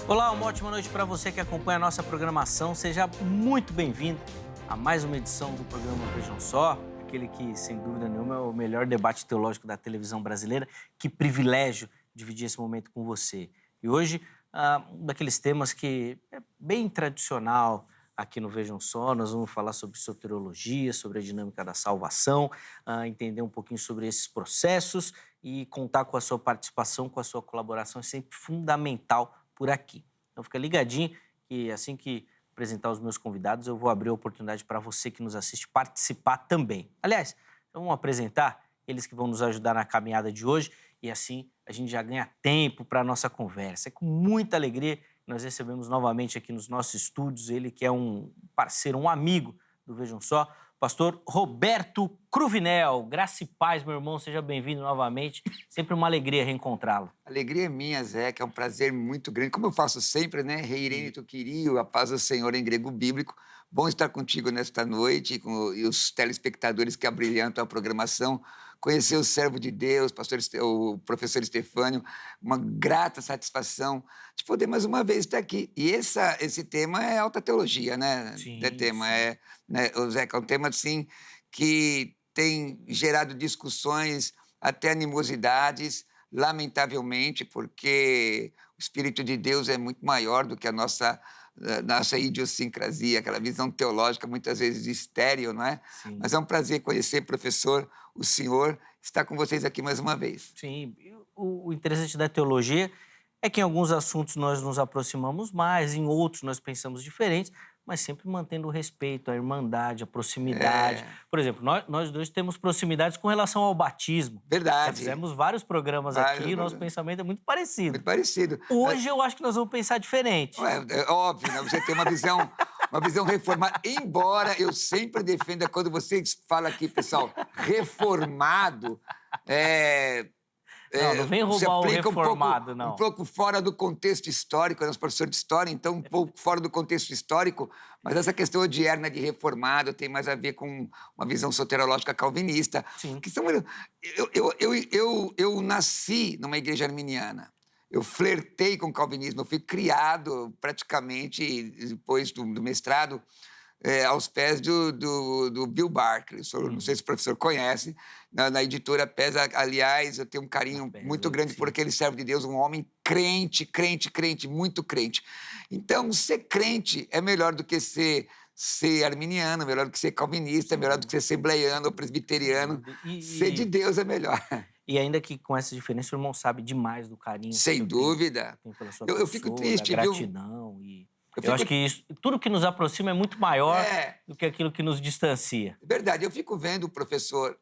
Olá, uma ótima noite para você que acompanha a nossa programação. Seja muito bem-vindo a mais uma edição do programa Vejam Só, aquele que, sem dúvida nenhuma, é o melhor debate teológico da televisão brasileira. Que privilégio dividir esse momento com você. E hoje, um daqueles temas que é bem tradicional aqui no Vejam Só. Nós vamos falar sobre soteriologia, sobre a dinâmica da salvação, entender um pouquinho sobre esses processos e contar com a sua participação, com a sua colaboração é sempre fundamental por aqui. Então fica ligadinho que assim que apresentar os meus convidados, eu vou abrir a oportunidade para você que nos assiste participar também. Aliás, então vamos apresentar eles que vão nos ajudar na caminhada de hoje e assim a gente já ganha tempo para a nossa conversa. É com muita alegria que nós recebemos novamente aqui nos nossos estúdios ele que é um parceiro, um amigo do Vejam Só, pastor Roberto Cruvinel. Graça e paz, meu irmão, seja bem-vindo novamente. Sempre uma alegria reencontrá-lo. Alegria é minha, Zé, que é um prazer muito grande. Como eu faço sempre, né? Reirene tu querio, a paz do Senhor em grego bíblico. Bom estar contigo nesta noite e os telespectadores que abrilhantam a programação. Conhecer o servo de Deus, o professor Estefânio, uma grata satisfação de poder mais uma vez estar aqui. E esse tema é alta teologia, né? Sim, sim. Né, Zé, é um tema assim que tem gerado discussões, até animosidades, lamentavelmente, porque o Espírito de Deus é muito maior do que a nossa idiosincrasia, aquela visão teológica muitas vezes estéril, não é? Sim. Mas é um prazer conhecer, professor, o senhor, estar com vocês aqui mais uma vez. Sim, e o interessante da teologia é que em alguns assuntos nós nos aproximamos mais, em outros nós pensamos diferentes, mas sempre mantendo o respeito, a irmandade, a proximidade. É Por exemplo, nós dois temos proximidades com relação ao batismo. Já verdade, fizemos vários programas aqui vários, e nosso pensamento é muito parecido. muito parecido. Hoje eu acho que nós vamos pensar diferente. É óbvio, né? Você tem uma visão reformada. Embora eu sempre defenda, quando você fala aqui, pessoal, reformado, é, Não, não vem se roubar o aplica reformado, um não. pouco fora do contexto histórico. Eu sou professor de história, então um pouco fora do contexto histórico, mas essa questão odierna de reformado tem mais a ver com uma visão soterológica calvinista. Sim. Eu nasci numa igreja arminiana. Eu flertei com o calvinismo, eu fui criado praticamente, depois do mestrado, aos pés do Bill Barclay. Não sei se o professor conhece, na editora Pesa. Aliás, eu tenho um carinho muito grande por Sim. aquele servo de Deus, um homem crente, crente, crente, muito crente. Então, ser crente é melhor do que ser arminiano, melhor do que ser calvinista, melhor do que ser assembleiano ou presbiteriano. Ser de Deus é melhor. E ainda que com essa diferença, o irmão sabe demais do carinho que Sem dúvida. tem pela sua Eu fico pessoa, da triste, viu? gratidão. E Eu eu fico. acho que isso, tudo que nos aproxima é muito maior É, do que aquilo que nos distancia. verdade, eu fico vendo, professor,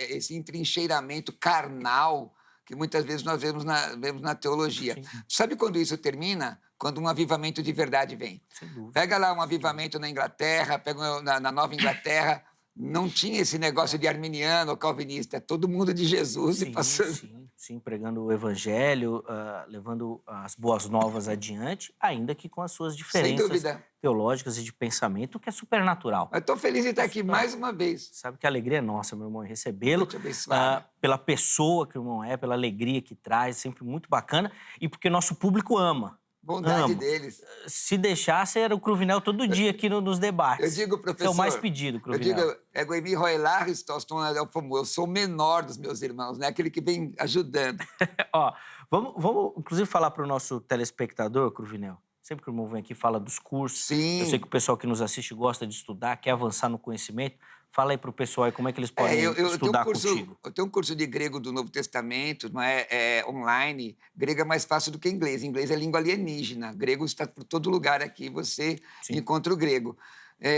esse entrincheiramento carnal que muitas vezes nós vemos na teologia. Sim, Sabe quando isso termina? Quando um avivamento de verdade vem. sem dúvida. Pega lá um avivamento na Inglaterra, pega na Nova Inglaterra, não tinha esse negócio de arminiano ou calvinista, é todo mundo de Jesus e Sim, passando. sim, sim, pregando o evangelho, levando as boas novas adiante, ainda que com as suas Sem diferenças dúvida. teológicas e de pensamento, que é supernatural. Mas estou feliz de estar aqui Ah, mais uma vez. sabe que a alegria é nossa, meu irmão, em recebê-lo, Muito abençoado. pela pessoa que o irmão é, pela alegria que traz, sempre muito bacana, e porque nosso público ama. Bondade Ama. deles. Se deixasse, era o Cruvinel todo dia aqui nos Eu debates. digo, Esse é o mais professor, pedido, eu digo, Cruvinel. Egoemi Roilar, eu sou o menor dos meus irmãos, né? Aquele que vem ajudando. Ó, vamos inclusive falar para o nosso telespectador, Cruvinel. Sempre que o irmão vem aqui fala dos cursos. Eu sei Sim. que o pessoal que nos assiste gosta de estudar, quer avançar no conhecimento. Fala aí para o pessoal aí como é que eles podem Eu tenho um estudar curso, contigo. eu tenho um curso de grego do Novo Testamento, não é online. Grego é mais fácil do que inglês. Inglês é língua alienígena. Grego está por todo lugar aqui, você Sim. encontra o grego.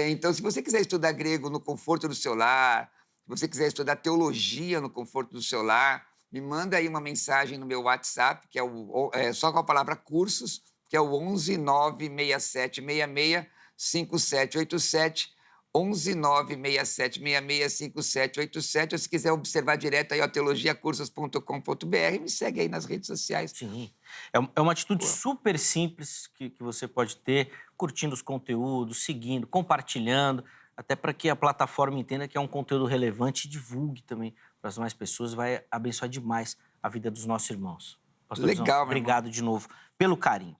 Então, se você quiser estudar grego no conforto do seu lar, se você quiser estudar teologia no conforto do seu lar, me manda aí uma mensagem no meu WhatsApp, que só com a palavra cursos, que é o 11 967 66 5787. 11 967 66 5787. Ou se quiser observar direto aí, ó, teologiacursos.com.br, me segue aí nas redes sociais. Sim. É uma atitude Pô, super simples que você pode ter, curtindo os conteúdos, seguindo, compartilhando, até para que a plataforma entenda que é um conteúdo relevante e divulgue também para as mais pessoas, vai abençoar demais a vida dos nossos irmãos. Pastorzão, Legal, meu irmão. obrigado de novo pelo carinho.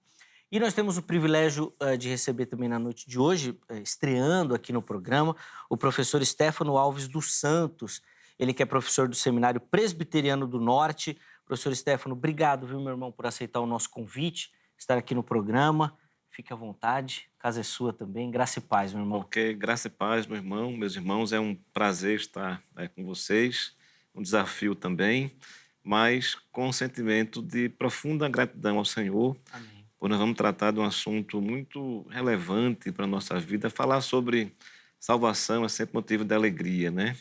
E nós temos o privilégio de receber também na noite de hoje, estreando aqui no programa, o professor Stefano Alves dos Santos. Ele que é professor do Seminário Presbiteriano do Norte. Professor Stefano, obrigado, viu, meu irmão, por aceitar o nosso convite, estar aqui no programa. Fique à vontade, a casa é sua também. Graça e paz, meu irmão. Ok, graça e paz, meu irmão, meus irmãos. É um prazer estar com vocês, um desafio também, mas com um sentimento de profunda gratidão ao Senhor. Amém. Nós vamos tratar de um assunto muito relevante para a nossa vida. Falar sobre salvação é sempre motivo de alegria, né?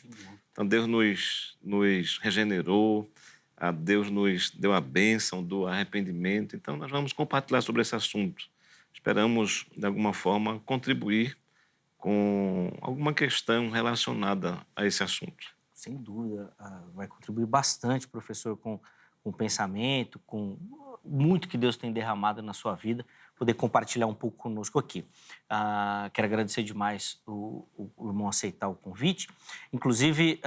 Então, Deus nos regenerou, Deus nos deu a bênção do arrependimento. Então, nós vamos compartilhar sobre esse assunto. Esperamos, de alguma forma, contribuir com alguma questão relacionada a esse assunto. Sem dúvida, vai contribuir bastante, professor, com o pensamento, com muito que Deus tem derramado na sua vida, poder compartilhar um pouco conosco aqui. Quero agradecer demais o irmão aceitar o convite. Inclusive,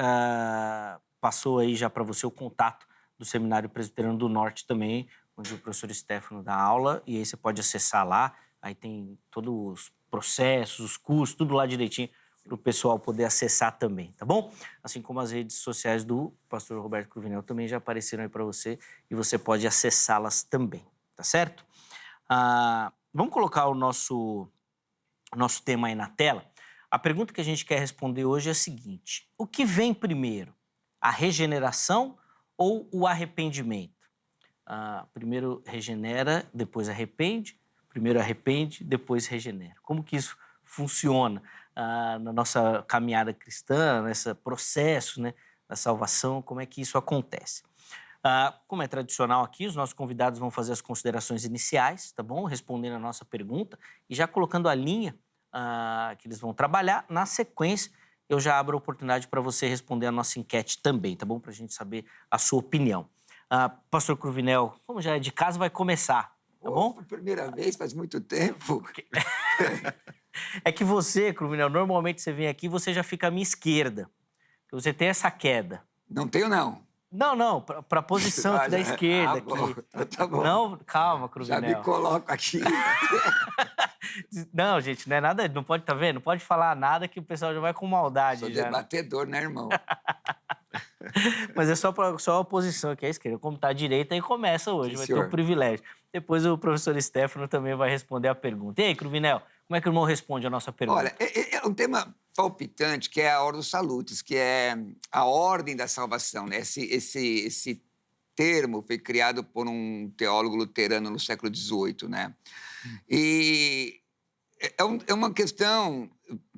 passou aí já para você o contato do Seminário Presbiteriano do Norte também, onde o professor Stefano dá aula, e aí você pode acessar lá, aí tem todos os processos, os cursos, tudo lá direitinho, para o pessoal poder acessar também, tá bom? Assim como as redes sociais do pastor Roberto Cruvinel também já apareceram aí para você e você pode acessá-las também, tá certo? Vamos colocar o nosso tema aí na tela. A pergunta que a gente quer responder hoje é a seguinte: o que vem primeiro, a regeneração ou o arrependimento? Primeiro regenera, depois arrepende, primeiro arrepende, depois regenera. Como que isso funciona na nossa caminhada cristã, nesse processo, né, da salvação, como é que isso acontece? Como é tradicional aqui, os nossos convidados vão fazer as considerações iniciais, tá bom? Respondendo a nossa pergunta e já colocando a linha que eles vão trabalhar. Na sequência, eu já abro a oportunidade para você responder a nossa enquete também, tá bom? Para a gente saber a sua opinião. Pastor Cruvinel, como já é de casa, vai começar, tá bom? Por primeira vez, faz muito tempo. É que você, Cruvinel, normalmente você vem aqui e você já fica à minha esquerda. Você tem essa queda. Não tenho, não. Não, para a posição aqui da esquerda. Bom, aqui. tá bom. Não, calma, Cruvinel. Já me coloco aqui. Não, gente, não é nada, não pode, tá vendo? Não pode falar nada que o pessoal já vai com maldade. Sou já, debatedor, né, irmão? Mas é só a posição aqui à esquerda. Como está à direita, aí começa hoje, Sim, vai senhor. ter o privilégio. Depois o professor Stefano também vai responder a pergunta. E aí, Cruvinel, como é que o irmão responde a nossa pergunta? Olha, é um tema palpitante, que é a Ordo Salutis, que é a ordem da salvação, né? Esse termo foi criado por um teólogo luterano no século XVIII, né? E é uma questão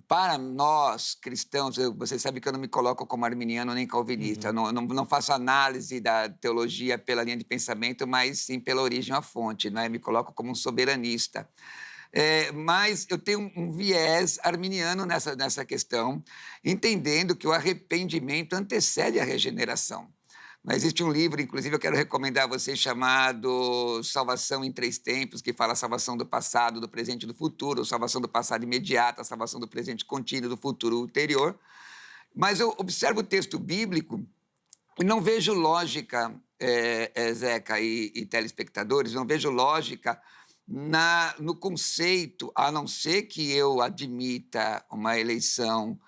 para nós cristãos. Você sabe que eu não me coloco como arminiano nem calvinista. Não faço análise da teologia pela linha de pensamento, mas sim pela origem à fonte, né? Me coloco como um soberanista. Mas eu tenho um viés arminiano nessa questão, entendendo que o arrependimento antecede a regeneração. Mas existe um livro, inclusive, eu quero recomendar a vocês, chamado Salvação em Três Tempos, que fala a salvação do passado, do presente e do futuro, salvação do passado imediata, a salvação do presente contínuo, do futuro ulterior. Mas eu observo o texto bíblico e não vejo lógica, Zeca e telespectadores, não vejo lógica no conceito, a não ser que eu admita uma eleição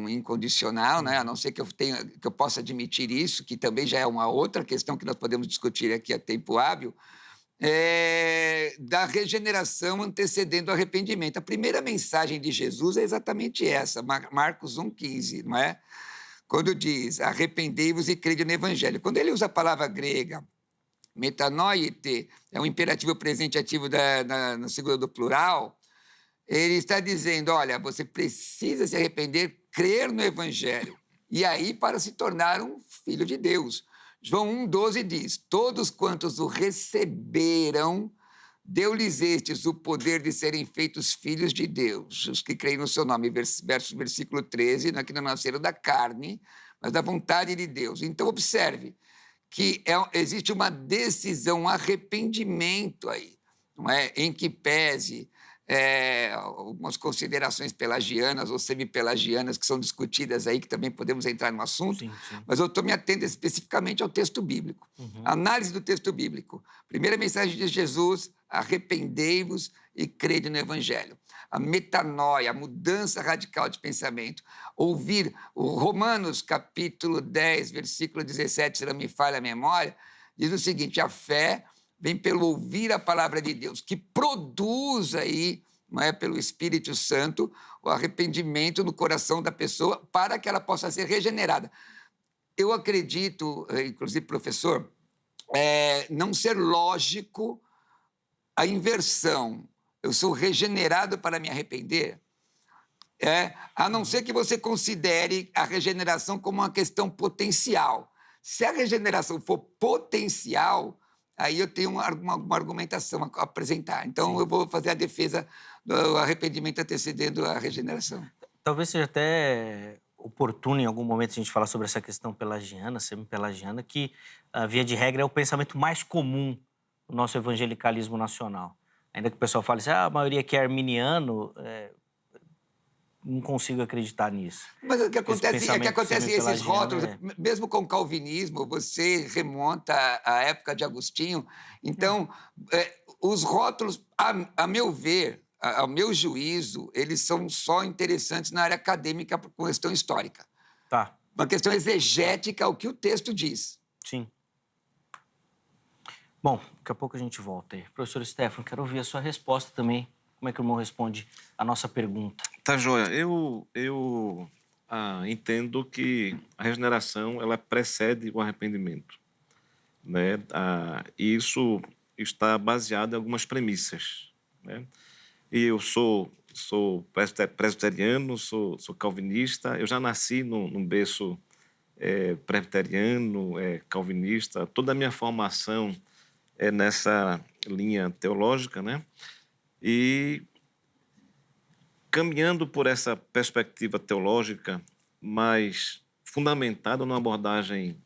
incondicional, né? A não ser que eu possa admitir isso, que também já é uma outra questão que nós podemos discutir aqui a tempo hábil, da regeneração antecedendo o arrependimento. A primeira mensagem de Jesus é exatamente essa, Marcos 1,15, não é? Quando diz, arrependei-vos e crede no Evangelho. Quando ele usa a palavra grega, metanoite, é um imperativo presente ativo na segunda do plural, ele está dizendo, olha, você precisa se arrepender, crer no Evangelho, e aí para se tornar um filho de Deus. João 1,12 diz, todos quantos o receberam, deu-lhes estes o poder de serem feitos filhos de Deus, os que creem no seu nome, versículo 13, que não nasceram da carne, mas da vontade de Deus. Então, observe que existe uma decisão, um arrependimento aí, não é? Em que pese algumas considerações pelagianas ou semi-pelagianas que são discutidas aí, que também podemos entrar no assunto, Sim, sim. mas eu estou me atendo especificamente ao texto bíblico. Análise do texto bíblico. Primeira mensagem de Jesus: arrependei-vos e crede no Evangelho. A metanoia, a mudança radical de pensamento. Ouvir o Romanos, capítulo 10, versículo 17, se não me falha a memória, diz o seguinte: a fé vem pelo ouvir a palavra de Deus, que produz aí, não é, pelo Espírito Santo, o arrependimento no coração da pessoa para que ela possa ser regenerada. Eu acredito, inclusive, professor, não ser lógico a inversão. Eu sou regenerado para me arrepender, a não ser que você considere a regeneração como uma questão potencial. Se a regeneração for potencial, aí eu tenho uma argumentação a apresentar. Então, eu vou fazer a defesa do arrependimento antecedendo a regeneração. Talvez seja até oportuno em algum momento a gente falar sobre essa questão pelagiana, semi-pelagiana, que, via de regra, é o pensamento mais comum no nosso evangelicalismo nacional. Ainda que o pessoal fale assim, a maioria que é arminiano, não consigo acreditar nisso. Mas o que acontece esses rótulos, mesmo com o calvinismo, você remonta à época de Agostinho. Então, os rótulos, a meu ver, ao meu juízo, eles são só interessantes na área acadêmica por questão histórica. Tá. Uma questão exegética ao que o texto diz. Sim. Bom, daqui a pouco a gente volta aí. Professor Stefano, quero ouvir a sua resposta também. Como é que o irmão responde a nossa pergunta? Tá, joia. Eu entendo que a regeneração ela precede o arrependimento, né? E isso está baseado em algumas premissas, né? E eu sou presbiteriano, sou calvinista. Eu já nasci num berço presbiteriano, calvinista. Toda a minha formação é nessa linha teológica, né? E caminhando por essa perspectiva teológica, mas fundamentada numa abordagem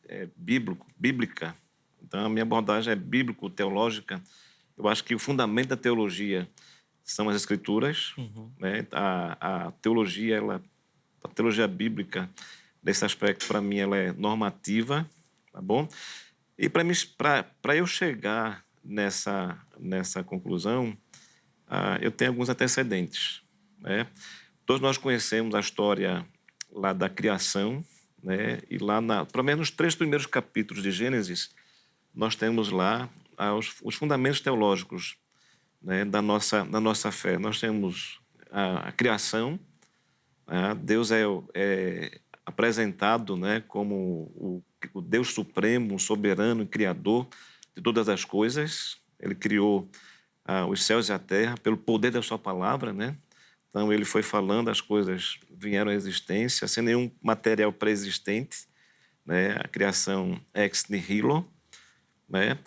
bíblica, então a minha abordagem é bíblico-teológica. Eu acho que o fundamento da teologia são as Escrituras, né? A teologia bíblica, nesse aspecto, para mim, ela é normativa, tá bom? E para eu chegar nessa conclusão, eu tenho alguns antecedentes, né? Todos nós conhecemos a história lá da criação, né? E lá, pelo menos nos 3 primeiros capítulos de Gênesis, nós temos lá os fundamentos teológicos, né, da nossa fé. Nós temos a criação, né? Deus é apresentado, né, como o Deus supremo, soberano e criador de todas as coisas. Ele criou os céus e a terra pelo poder da sua palavra, né? Então, ele foi falando, as coisas vieram à existência sem nenhum material pré-existente, né? A criação ex nihilo, né?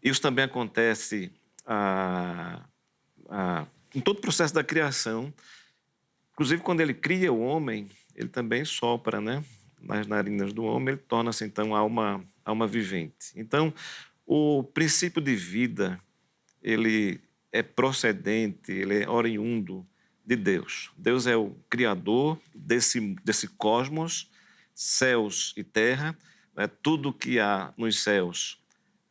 Isso também acontece em todo o processo da criação. Inclusive, quando ele cria o homem, ele também sopra, né, nas narinas do homem, ele torna-se, então, alma vivente. Então, o princípio de vida, ele é procedente, ele é oriundo de Deus. Deus é o criador desse cosmos, céus e terra, né? Tudo que há nos céus,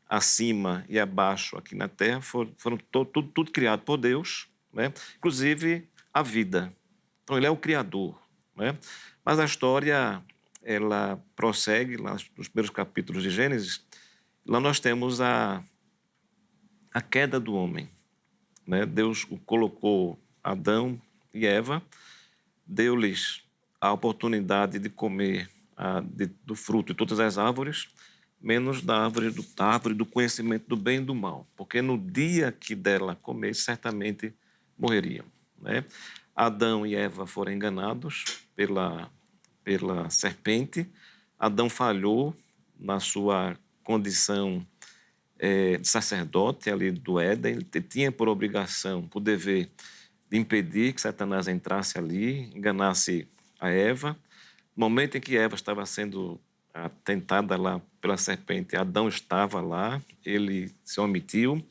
acima e abaixo aqui na terra, foram tudo criado por Deus, né? Inclusive a vida. Então, ele é o criador, né? Mas a história, ela prossegue lá nos primeiros capítulos de Gênesis. Lá nós temos a queda do homem, né? Deus colocou Adão e Eva, deu-lhes a oportunidade de comer do fruto de todas as árvores, menos da árvore do conhecimento do bem e do mal, porque no dia que dela comer, certamente morreriam, né? Adão e Eva foram enganados pela serpente. Adão falhou na sua condição de sacerdote ali do Éden. Ele tinha por obrigação, por dever, de impedir que Satanás entrasse ali, enganasse a Eva. No momento em que Eva estava sendo tentada lá pela serpente, Adão estava lá, ele se omitiu.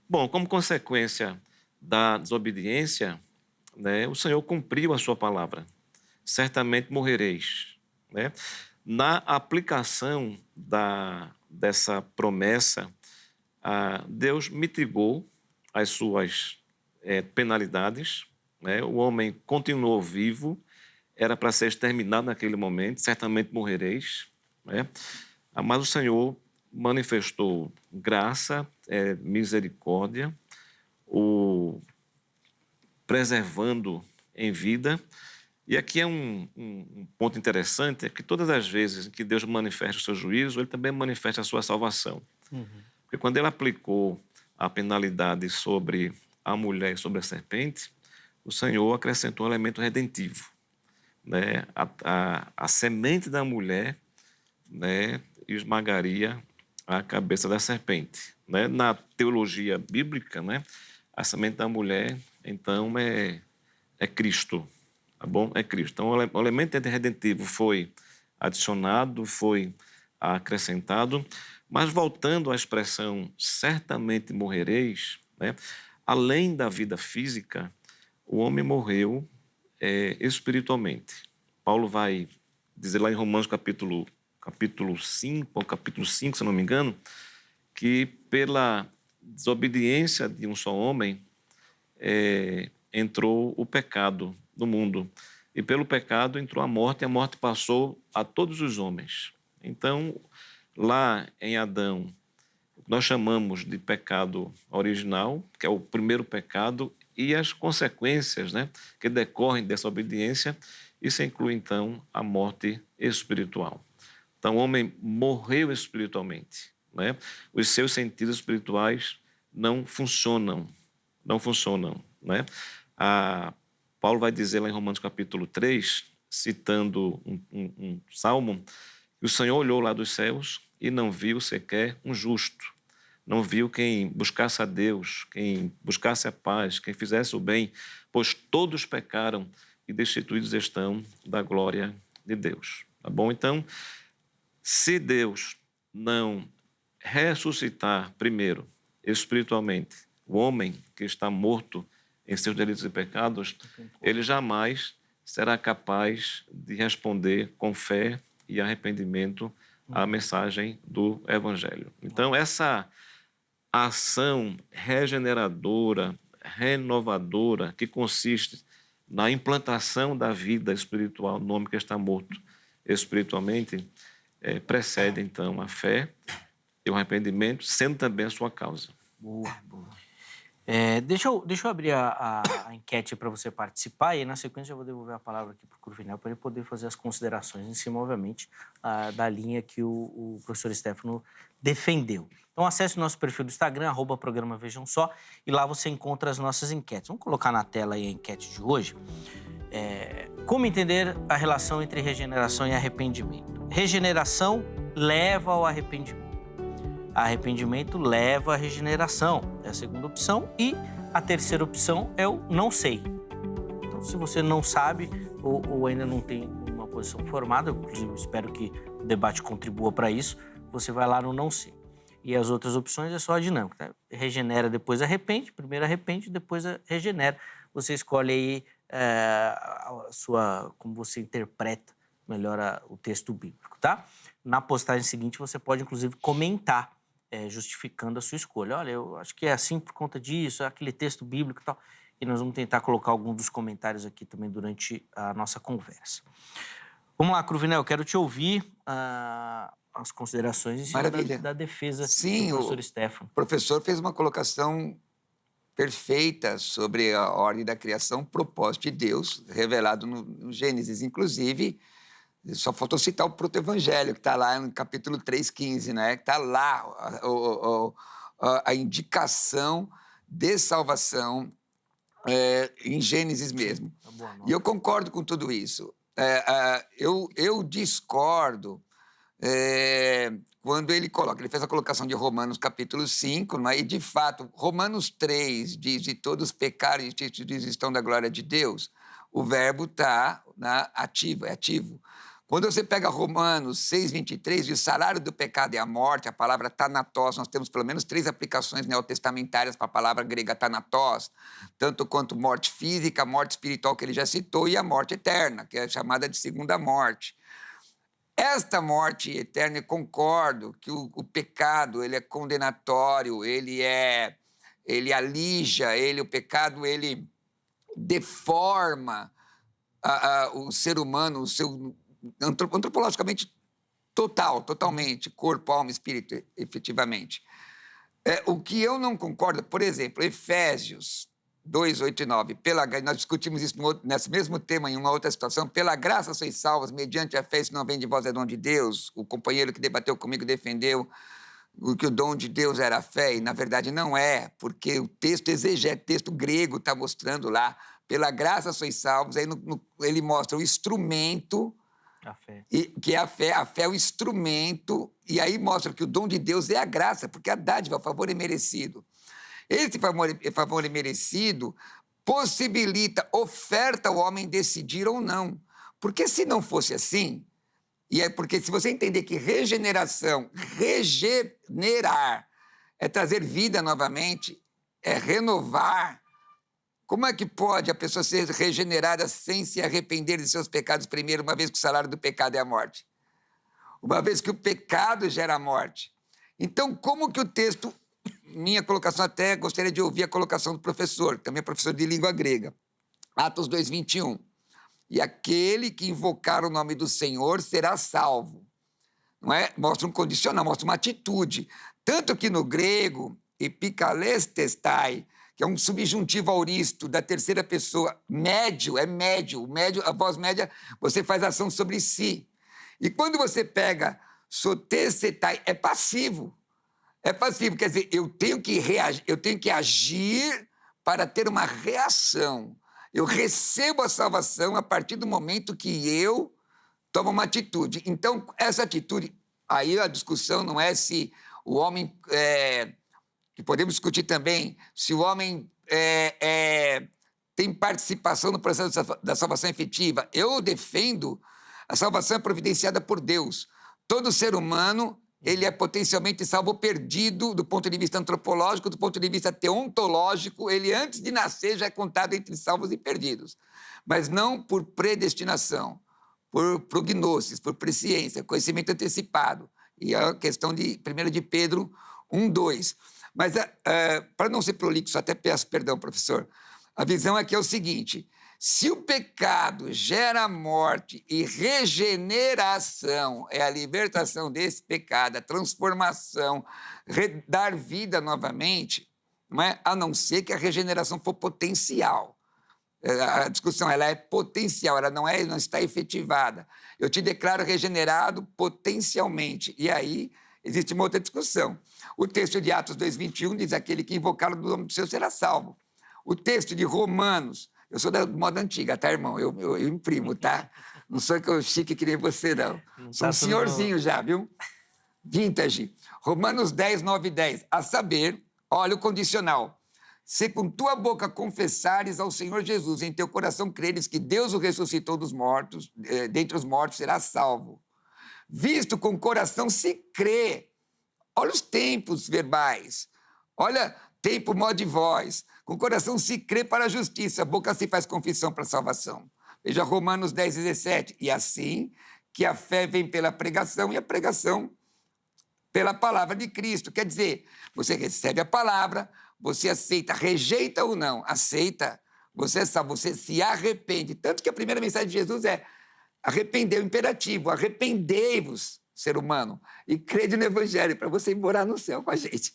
Bom, como consequência da desobediência, né, o Senhor cumpriu a sua palavra. Certamente morrereis. Né? Na aplicação dessa promessa, Deus mitigou as suas penalidades. Né? O homem continuou vivo, era para ser exterminado naquele momento, certamente morrereis. Né? Mas o Senhor manifestou graça, misericórdia, o preservando em vida. E aqui é um ponto interessante, é que todas as vezes que Deus manifesta o seu juízo, ele também manifesta a sua salvação. Porque quando ele aplicou a penalidade sobre a mulher e sobre a serpente, o Senhor acrescentou um elemento redentivo. Né? A semente da mulher, né, esmagaria a cabeça da serpente. Né? Na teologia bíblica, né, a semente da mulher, então, é Cristo. Tá bom? É Cristo. Então, o elemento redentivo foi adicionado, foi acrescentado, mas voltando à expressão certamente morrereis, né? Além da vida física, o homem morreu espiritualmente. Paulo vai dizer lá em Romanos capítulo 5, ou capítulo 5, se não me engano, que pela desobediência de um só homem entrou o pecado no mundo. E pelo pecado entrou a morte, e a morte passou a todos os homens. Então, lá em Adão, nós chamamos de pecado original, que é o primeiro pecado, e as consequências, né, que decorrem dessa obediência. Isso inclui, então, a morte espiritual. Então, o homem morreu espiritualmente. Né? Os seus sentidos espirituais não funcionam. Né? Paulo vai dizer lá em Romanos capítulo 3, citando um salmo, que o Senhor olhou lá dos céus e não viu sequer um justo. Não viu quem buscasse a Deus, quem buscasse a paz, quem fizesse o bem, pois todos pecaram e destituídos estão da glória de Deus. Tá bom? Então, se Deus não ressuscitar primeiro, espiritualmente, o homem que está morto em seus delitos e pecados, ele jamais será capaz de responder com fé e arrependimento à mensagem do Evangelho. Então, essa ação regeneradora, renovadora, que consiste na implantação da vida espiritual no homem que está morto espiritualmente, precede, então, a fé e o arrependimento, sendo também a sua causa. Boa. Deixa eu abrir a enquete para você participar e, na sequência, eu vou devolver a palavra aqui para o Cruvinel para ele poder fazer as considerações em cima, obviamente, da linha que o professor Stefano defendeu. Então, acesse o nosso perfil do Instagram, @programa Vejam Só, e lá você encontra as nossas enquetes. Vamos colocar na tela aí a enquete de hoje. Como entender a relação entre regeneração e arrependimento? Regeneração leva ao arrependimento. Arrependimento leva à regeneração, é a segunda opção. E a terceira opção é o não sei. Então, se você não sabe ou ainda não tem uma posição formada, eu espero que o debate contribua para isso, você vai lá no não sei. E as outras opções é só a dinâmica. Tá? Regenera, depois arrepende, primeiro arrepende, depois regenera. Você escolhe aí como você interpreta melhor o texto bíblico, tá? Na postagem seguinte você pode, inclusive, comentar, justificando a sua escolha. Olha, eu acho que é assim por conta disso, aquele texto bíblico e tal. E nós vamos tentar colocar alguns dos comentários aqui também durante a nossa conversa. Vamos lá, Cruvinel, eu quero te ouvir as considerações em cima da defesa do professor Stefano. O professor fez uma colocação perfeita sobre a ordem da criação, propósito de Deus, revelado no Gênesis. Inclusive, só faltou citar o proto-evangelho, que está lá no capítulo 3:15, né? Que está lá a indicação de salvação em Gênesis mesmo. E eu concordo com tudo isso. Eu discordo quando ele fez a colocação de Romanos capítulo 5, né? E, de fato, Romanos 3 diz de todos pecaram e estão da glória de Deus. O verbo está ativo, é ativo. Quando você pega Romanos 6:23, diz: o salário do pecado é a morte, a palavra thanatos, nós temos pelo menos 3 aplicações neotestamentárias para a palavra grega thanatos, tanto quanto morte física, morte espiritual, que ele já citou, e a morte eterna, que é chamada de segunda morte. Esta morte eterna, eu concordo que o pecado ele é condenatório, ele alija, o pecado ele deforma o ser humano, o seu antropologicamente totalmente, corpo, alma, espírito, efetivamente. O que eu não concordo, por exemplo, Efésios 2, 8 e 9, nós discutimos isso nesse mesmo tema, em uma outra situação, pela graça sois salvos, mediante a fé, isso não vem de vós, é dom de Deus. O companheiro que debateu comigo defendeu que o dom de Deus era a fé, e na verdade não é, porque o texto exegético, o texto grego está mostrando lá, pela graça sois salvos, aí ele mostra o instrumento, A fé. que é a fé é o instrumento, e aí mostra que o dom de Deus é a graça, porque a dádiva, o favor é merecido. Esse favor é merecido possibilita, oferta ao homem decidir ou não. Porque se não fosse assim, porque se você entender que regeneração, regenerar, é trazer vida novamente, é renovar, como é que pode a pessoa ser regenerada sem se arrepender de seus pecados primeiro, uma vez que o salário do pecado é a morte? Uma vez que o pecado gera a morte. Então, como que o texto... Minha colocação, até gostaria de ouvir a colocação do professor, que também é professor de língua grega. Atos 2, 21. E aquele que invocar o nome do Senhor será salvo. Não é? Mostra um condicional, mostra uma atitude. Tanto que no grego, epikalestestai, que é um subjuntivo auristo da terceira pessoa, médio, a voz média, você faz ação sobre si. E quando você pega sotesetai, é passivo. É passivo, quer dizer, eu tenho que agir para ter uma reação. Eu recebo a salvação a partir do momento que eu tomo uma atitude. Então, essa atitude, aí a discussão não é se o homem... que podemos discutir também, se o homem tem participação no processo da salvação efetiva. Eu defendo a salvação é providenciada por Deus. Todo ser humano... ele é potencialmente salvo ou perdido do ponto de vista antropológico, do ponto de vista teontológico, ele antes de nascer já é contado entre salvos e perdidos. Mas não por predestinação, por prognosis, por presciência, conhecimento antecipado. E a questão de 1 de Pedro 1, 2. Mas, para não ser prolixo, até peço perdão, professor, a visão aqui é o seguinte... Se o pecado gera morte e regeneração, é a libertação desse pecado, a transformação, dar vida novamente, não é? A não ser que a regeneração for potencial. A discussão ela é potencial, ela não está efetivada. Eu te declaro regenerado potencialmente. E aí existe uma outra discussão. O texto de Atos 2:21 diz: aquele que invocar o nome do Senhor será salvo. O texto de Romanos... Eu sou da moda antiga, tá, irmão? Eu imprimo, tá? Não sou chique que nem você, não. Sou um senhorzinho já, viu? Vintage. Romanos 10, 9 e 10. A saber, olha o condicional. Se com tua boca confessares ao Senhor Jesus, em teu coração creres que Deus o ressuscitou dos mortos, dentre os mortos, serás salvo. Visto com o coração se crê. Olha os tempos verbais. Olha, tempo, modo de voz. Com o coração se crê para a justiça, a boca se faz confissão para a salvação. Veja Romanos 10, 17. E assim que a fé vem pela pregação e a pregação pela palavra de Cristo. Quer dizer, você recebe a palavra, você aceita, rejeita ou não, aceita, você é salvo, você se arrepende. Tanto que a primeira mensagem de Jesus é arrepender, o imperativo, arrependei-vos, ser humano, e crede no Evangelho, para você ir morar no céu com a gente.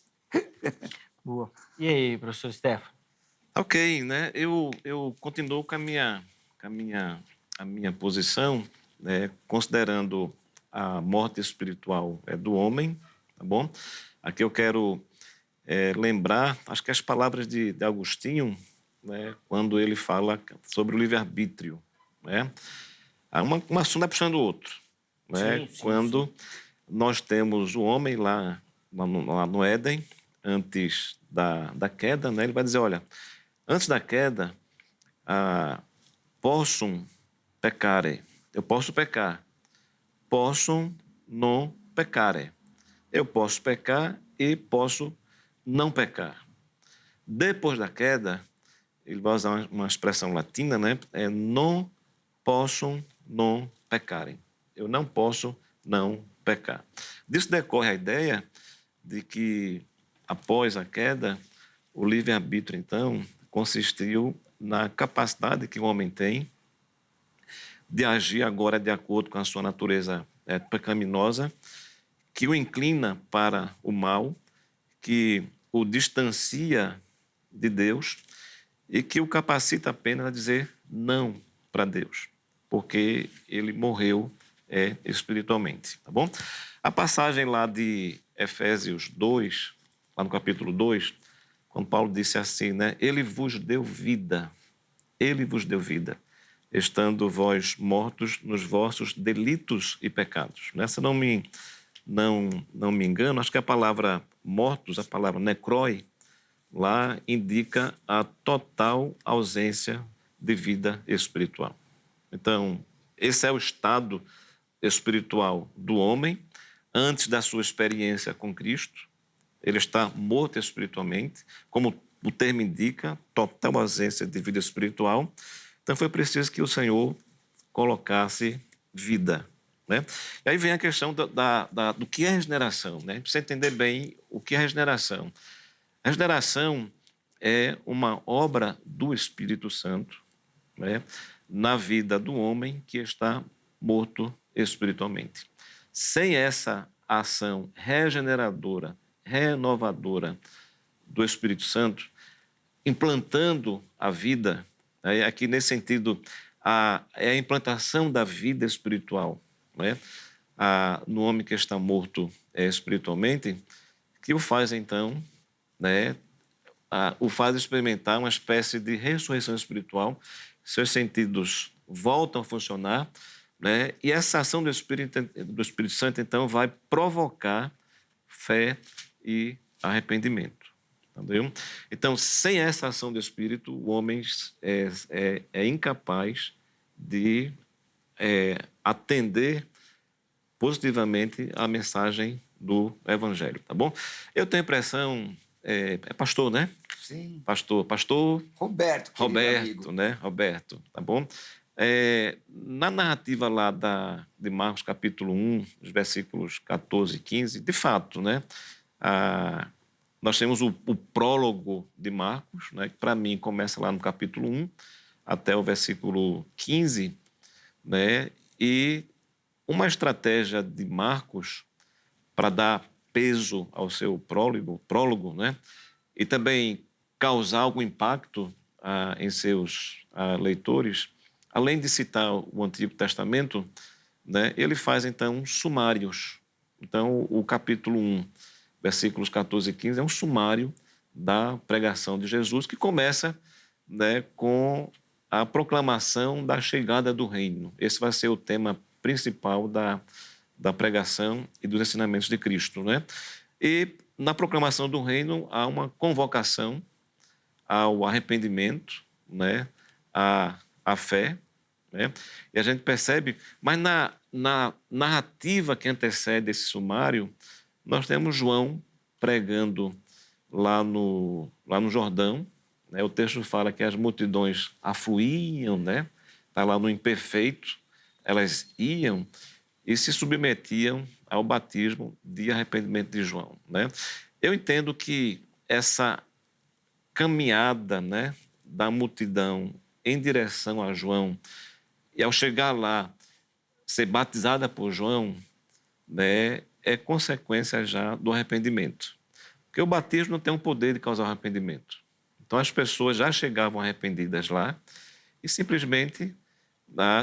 Boa. E aí, professor Stefano? Ok, né? Eu continuo com a minha posição, né? Considerando a morte espiritual do homem, tá bom? Aqui eu quero lembrar, acho que as palavras de Agostinho, né? Quando ele fala sobre o livre-arbítrio, né? Um assunto vai puxando o outro, né? Sim, quando nós temos o homem lá no Éden, antes da queda, né? Ele vai dizer, olha, antes da queda, possum peccare, eu posso pecar, possam não pecarem. Eu posso pecar e posso não pecar. Depois da queda, ele vai usar uma expressão latina, né? É non possum non pecarem. Eu não posso não pecar. Disso decorre a ideia de que, após a queda, o livre-arbítrio, então, consistiu na capacidade que o homem tem de agir agora de acordo com a sua natureza pecaminosa, que o inclina para o mal, que o distancia de Deus e que o capacita apenas a dizer não para Deus, porque ele morreu espiritualmente, tá bom? A passagem lá de Efésios 2, lá no capítulo 2, quando Paulo disse assim, né? Ele vos deu vida, estando vós mortos nos vossos delitos e pecados. Nessa não me engano, acho que a palavra mortos, a palavra necrói, lá indica a total ausência de vida espiritual. Então, esse é o estado espiritual do homem antes da sua experiência com Cristo. Ele está morto espiritualmente, como o termo indica, total ausência de vida espiritual. Então, foi preciso que o Senhor colocasse vida, né? E aí vem a questão do que é regeneração, né? Precisa entender bem o que é regeneração. A regeneração é uma obra do Espírito Santo, né, na vida do homem que está morto espiritualmente. Sem essa ação regeneradora, renovadora do Espírito Santo, implantando a vida, aqui nesse sentido, é a implantação da vida espiritual, né, no homem que está morto espiritualmente, que o faz, então, né, o faz experimentar uma espécie de ressurreição espiritual, seus sentidos voltam a funcionar, né, e essa ação do Espírito Santo, então, vai provocar fé e arrependimento. Entendeu? Então, sem essa ação do Espírito, o homem é incapaz de atender positivamente a mensagem do Evangelho, tá bom? Eu tenho a impressão... É pastor, né? Sim. Pastor. Roberto, amigo. Né? Roberto, tá bom? Na narrativa lá de Marcos, capítulo 1, os versículos 14 e 15, de fato, né? Nós temos o prólogo de Marcos, né? Que para mim começa lá no capítulo 1 até o versículo 15, né? E uma estratégia de Marcos para dar peso ao seu prólogo, né? E também causar algum impacto em seus leitores, além de citar o Antigo Testamento, né? Ele faz, então, sumários. Então, o capítulo 1, versículos 14 e 15, é um sumário da pregação de Jesus, que começa, né, com a proclamação da chegada do reino. Esse vai ser o tema principal da pregação e dos ensinamentos de Cristo, né? E na proclamação do reino há uma convocação ao arrependimento, né? À fé, né? E a gente percebe, mas na narrativa que antecede esse sumário, nós temos João pregando lá no Jordão, né? O texto fala que as multidões afluíam, né? Está lá no imperfeito, elas iam e se submetiam ao batismo de arrependimento de João, né? Eu entendo que essa caminhada, né, da multidão em direção a João, e ao chegar lá, ser batizada por João, né, é consequência já do arrependimento. Porque o batismo não tem o poder de causar arrependimento. Então as pessoas já chegavam arrependidas lá e simplesmente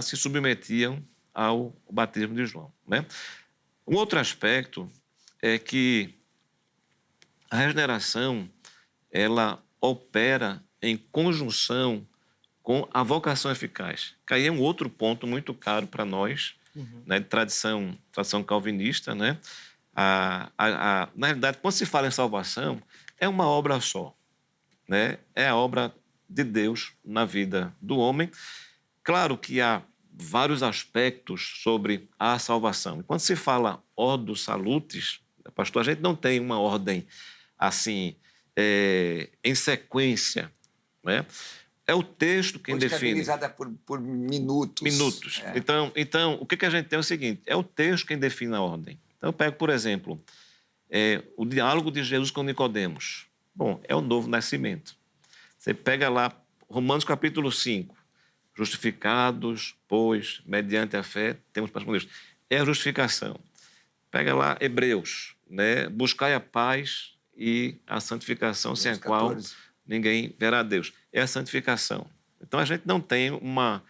se submetiam ao batismo de João, né? Um outro aspecto é que a regeneração, ela opera em conjunção com a vocação eficaz. Que aí é um outro ponto muito caro para nós, né, de tradição calvinista, né? Na realidade, quando se fala em salvação, é uma obra só, né? É a obra de Deus na vida do homem. Claro que há vários aspectos sobre a salvação. Quando se fala ordo salutis, pastor, a gente não tem uma ordem assim, em sequência, né? É o texto quem define. Por minutos. Minutos. Então, o que a gente tem é o seguinte, é o texto quem define a ordem. Então, eu pego, por exemplo, o diálogo de Jesus com Nicodemos. Bom, é o novo nascimento. Você pega lá Romanos capítulo 5, justificados, pois, mediante a fé, temos para responder. É a justificação. Pega lá Hebreus, né? Buscai a paz e a santificação, sem a qual ninguém verá a Deus. É a santificação. Então, a gente não tem nós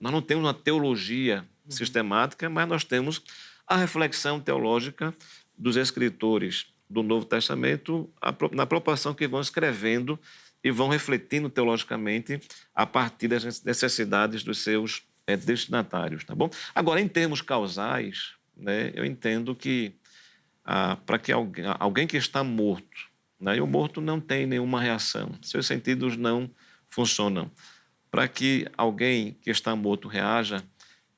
não temos uma teologia sistemática, mas nós temos a reflexão teológica dos escritores do Novo Testamento na proporção que vão escrevendo e vão refletindo teologicamente a partir das necessidades dos seus destinatários, tá bom? Agora, em termos causais, né, eu entendo que para que alguém que está morto, né, e o morto não tem nenhuma reação, seus sentidos não funcionam. Para que alguém que está morto reaja,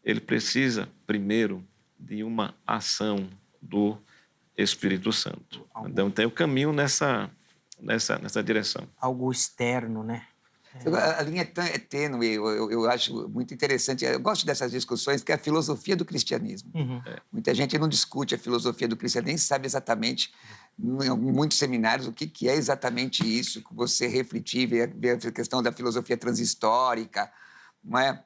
ele precisa, primeiro, de uma ação do Espírito Santo. Então, tem o caminho nessa direção. Algo externo, né? A linha é tênue, eu acho muito interessante. Eu gosto dessas discussões, porque é a filosofia do cristianismo. Muita gente não discute a filosofia do cristianismo, nem sabe exatamente, em muitos seminários, o que é exatamente isso, que você refletir, ver a questão da filosofia transhistórica, não é?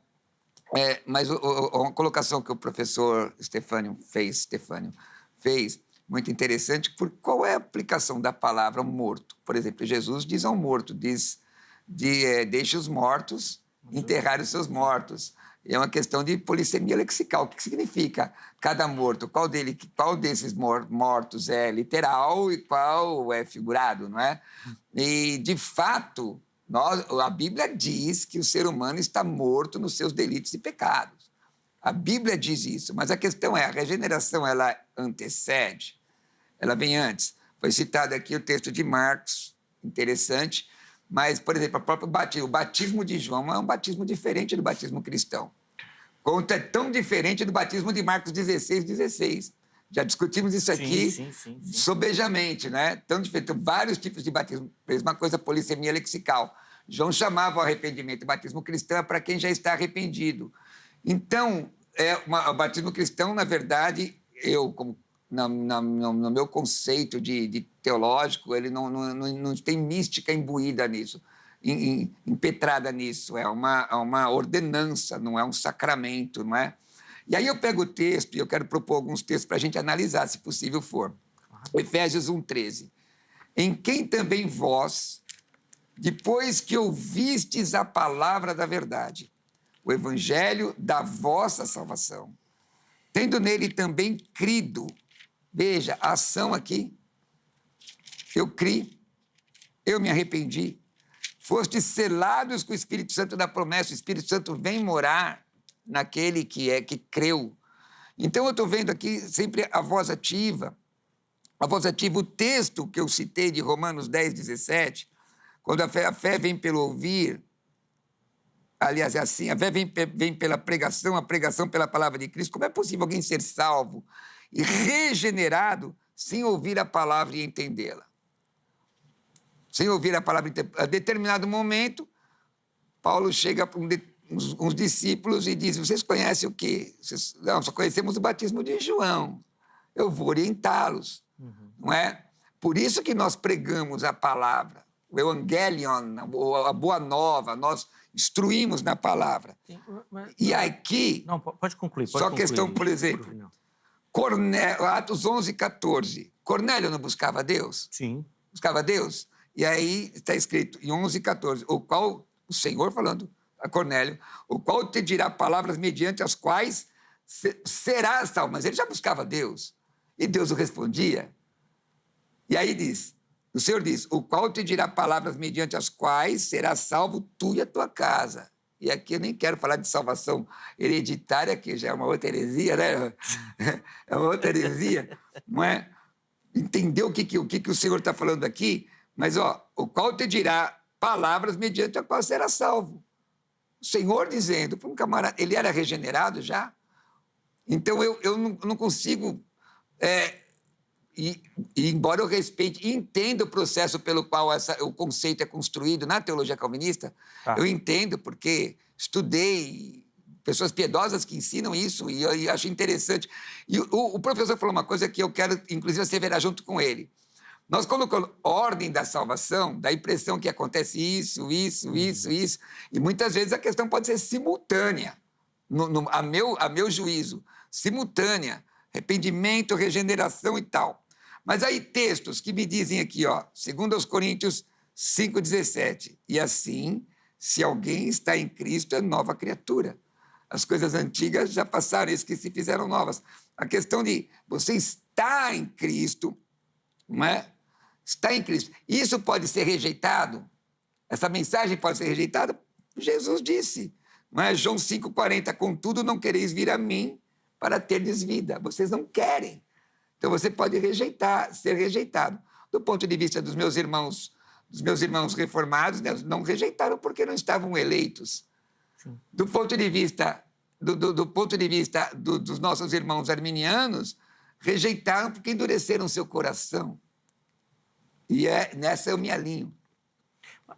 Mas uma colocação que o professor Stefânio fez, muito interessante, por qual é a aplicação da palavra morto. Por exemplo, Jesus diz ao morto, deixe os mortos enterrar os seus mortos. É uma questão de polissemia lexical. O que significa cada morto? Qual desses mortos é literal e qual é figurado, não é? E, de fato, a Bíblia diz que o ser humano está morto nos seus delitos e pecados. A Bíblia diz isso, mas a questão é, a regeneração, ela antecede, ela vem antes. Foi citado aqui o texto de Marcos, interessante, mas, por exemplo, o batismo de João é um batismo diferente do batismo cristão. Quanto é tão diferente do batismo de Marcos 16. Já discutimos isso aqui sobejamente, né? Tão diferente, vários tipos de batismo. Mesma coisa, polissemia lexical. João chamava o arrependimento. O batismo cristão é para quem já está arrependido. Então, o batismo cristão, na verdade, no meu conceito de teológico, ele não tem mística imbuída nisso, impetrada nisso. É uma ordenança, não é um sacramento, não é? E aí eu pego o texto e eu quero propor alguns textos para a gente analisar, se possível for. Efésios 1:13. Em quem também vós, depois que ouvistes a palavra da verdade, o evangelho da vossa salvação, tendo nele também crido. Veja, a ação aqui. Eu criei, eu me arrependi. Fostes selados com o Espírito Santo da promessa. O Espírito Santo vem morar naquele que creu. Então, eu estou vendo aqui sempre a voz ativa. A voz ativa, o texto que eu citei de Romanos 10:17, quando a fé vem pelo ouvir, aliás, é assim, a fé vem pela pregação, a pregação pela palavra de Cristo. Como é possível alguém ser salvo e regenerado sem ouvir a palavra e entendê-la? Sem ouvir a palavra, a determinado momento, Paulo chega para uns discípulos e diz: vocês conhecem o quê? Não, só conhecemos o batismo de João. Eu vou orientá-los, não é? Por isso que nós pregamos a palavra, o Evangelion, a Boa Nova, nós instruímos na palavra. E aqui... Não, pode concluir. Só questão, por exemplo, Atos 11:14. Cornélio não buscava Deus? Sim. Buscava Deus? E aí está escrito, em 11:14, o qual, o Senhor falando a Cornélio, o qual te dirá palavras mediante as quais serás salvo. Mas ele já buscava Deus. E Deus o respondia. E aí o Senhor diz, o qual te dirá palavras mediante as quais serás salvo tu e a tua casa. E aqui eu nem quero falar de salvação hereditária, que já é uma outra heresia, né? É uma outra heresia, não é? Entender o que o Senhor está falando aqui, mas, o qual te dirá palavras mediante as quais serás salvo. O Senhor dizendo para um camarada, ele era regenerado já. Então, eu não consigo... E embora eu respeite e entenda o processo pelo qual o conceito é construído na teologia calvinista, eu entendo porque estudei pessoas piedosas que ensinam isso e eu acho interessante. E o professor falou uma coisa que eu quero, inclusive, asseverar junto com ele. Nós colocamos ordem da salvação, dá a impressão que acontece isso, e muitas vezes a questão pode ser simultânea, a meu juízo, simultânea, arrependimento, regeneração e tal. Mas aí textos que me dizem aqui, 2 Coríntios 5,17, e assim, se alguém está em Cristo, é nova criatura. As coisas antigas já passaram, eis que se fizeram novas. A questão de você está em Cristo, não é? Está em Cristo. Isso pode ser rejeitado? Essa mensagem pode ser rejeitada? Jesus disse, não é? João 5,40, contudo não quereis vir a mim para terdes vida. Vocês não querem. Então, você pode rejeitar, ser rejeitado. Do ponto de vista dos meus irmãos reformados, né, não rejeitaram porque não estavam eleitos. Sim. Do ponto de vista dos nossos irmãos arminianos, rejeitaram porque endureceram seu coração. E nessa eu me alinho.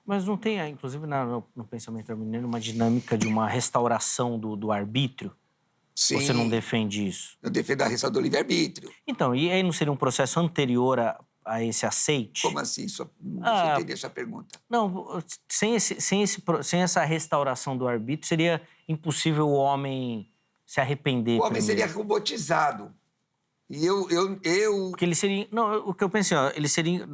Mas não tem, inclusive, no pensamento arminiano, uma dinâmica de uma restauração do arbítrio? Sim. Você não defende isso? Eu defendo a restauração do livre-arbítrio. Então, e aí não seria um processo anterior a esse aceite? Como assim? Não entendi essa pergunta. Não, sem essa restauração do arbítrio, seria impossível o homem se arrepender. O homem primeiro. seria robotizado. E eu... Porque ele seria... Não, o que eu pensei, ele seria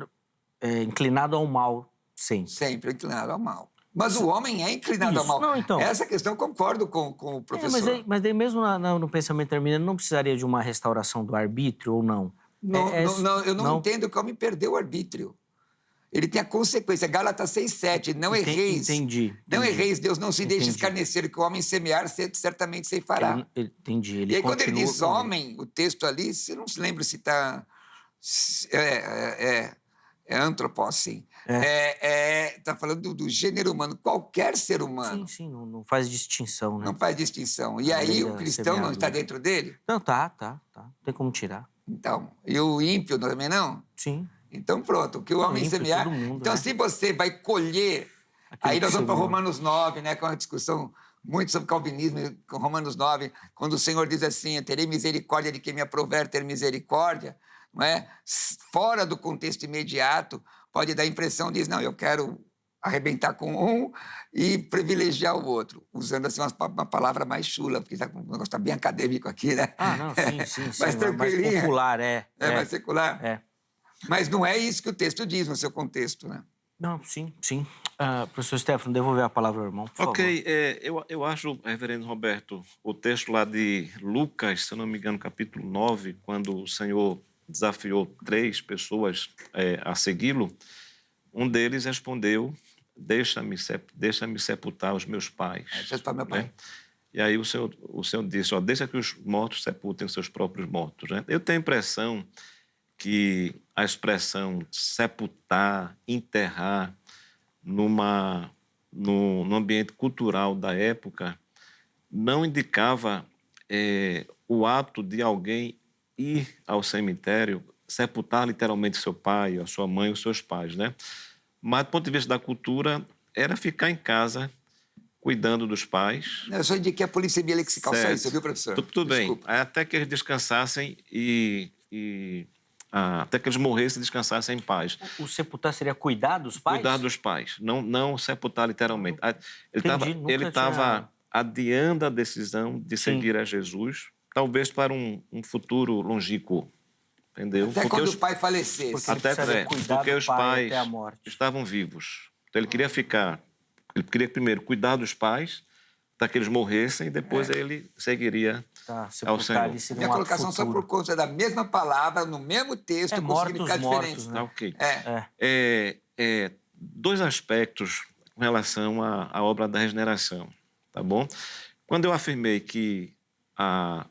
inclinado ao mal sempre. Sempre inclinado ao mal. Mas o homem é inclinado ao mal. Não, então... Essa questão eu concordo com o professor. Mas daí mesmo no pensamento arminiano não precisaria de uma restauração do arbítrio ou não? Não, eu não entendo que o homem perdeu o arbítrio. Ele tem a consequência. Gálatas 6,7. Não erreis. Entendi. Não erreis, Deus não se deixe escarnecer, que o homem semear, certamente ceifará. Entendi. E aí, quando ele diz homem, o texto ali, você não se lembra se está... É antropós, sim. Está falando do gênero humano, qualquer ser humano. Sim, não faz distinção, né? Não faz distinção. E aí o cristão não está dentro dele? Não, tá. Não tem como tirar. Então, e o ímpio também não? Sim. Então pronto, o que o homem semear... Todo mundo, então, né? se você vai colher... Aí nós vamos para Romanos 9, né, com uma discussão muito sobre calvinismo, com Romanos 9, quando o Senhor diz assim, terei misericórdia de quem me aprover ter misericórdia, não é? Fora do contexto imediato, pode dar a impressão, diz, não, eu quero arrebentar com um e privilegiar o outro, usando assim uma palavra mais chula, porque o negócio está bem acadêmico aqui, né? Não, sim. Mais tranquilinha. Mais popular, mais secular. É. Mas não é isso que o texto diz no seu contexto, né? Não, sim. Professor Stefano, devolver a palavra ao irmão, por favor. Eu acho, reverendo Roberto, o texto lá de Lucas, se eu não me engano, capítulo 9, quando o Senhor desafiou 3 pessoas a segui-lo, um deles respondeu, deixa-me sepultar os meus pais. Deixa para meu pai. Né? E aí o Senhor disse, deixa que os mortos sepultem os seus próprios mortos. Né? Eu tenho a impressão que a expressão sepultar, enterrar, no ambiente cultural da época, não indicava o ato de alguém ir ao cemitério, sepultar literalmente seu pai, a sua mãe, os seus pais, né? Mas, do ponto de vista da cultura, era ficar em casa, cuidando dos pais. Eu só indiquei a polícia lexical, só isso, viu, professor? Tudo bem. Até que eles descansassem até que eles morressem e descansassem em paz. O sepultar seria cuidar dos pais? Cuidar dos pais, não sepultar literalmente. Ele estava adiando a decisão de seguir a Jesus, talvez para um futuro longínquo, entendeu? Até quando o pai falecesse. Porque os pais estavam vivos. Então ele queria primeiro cuidar dos pais, para que eles morressem, e depois ele seguiria ao Senhor. Minha colocação só por conta da mesma palavra, no mesmo texto, com significado diferente. Né? Ok. 2 aspectos com relação à obra da regeneração, tá bom? Quando eu afirmei que a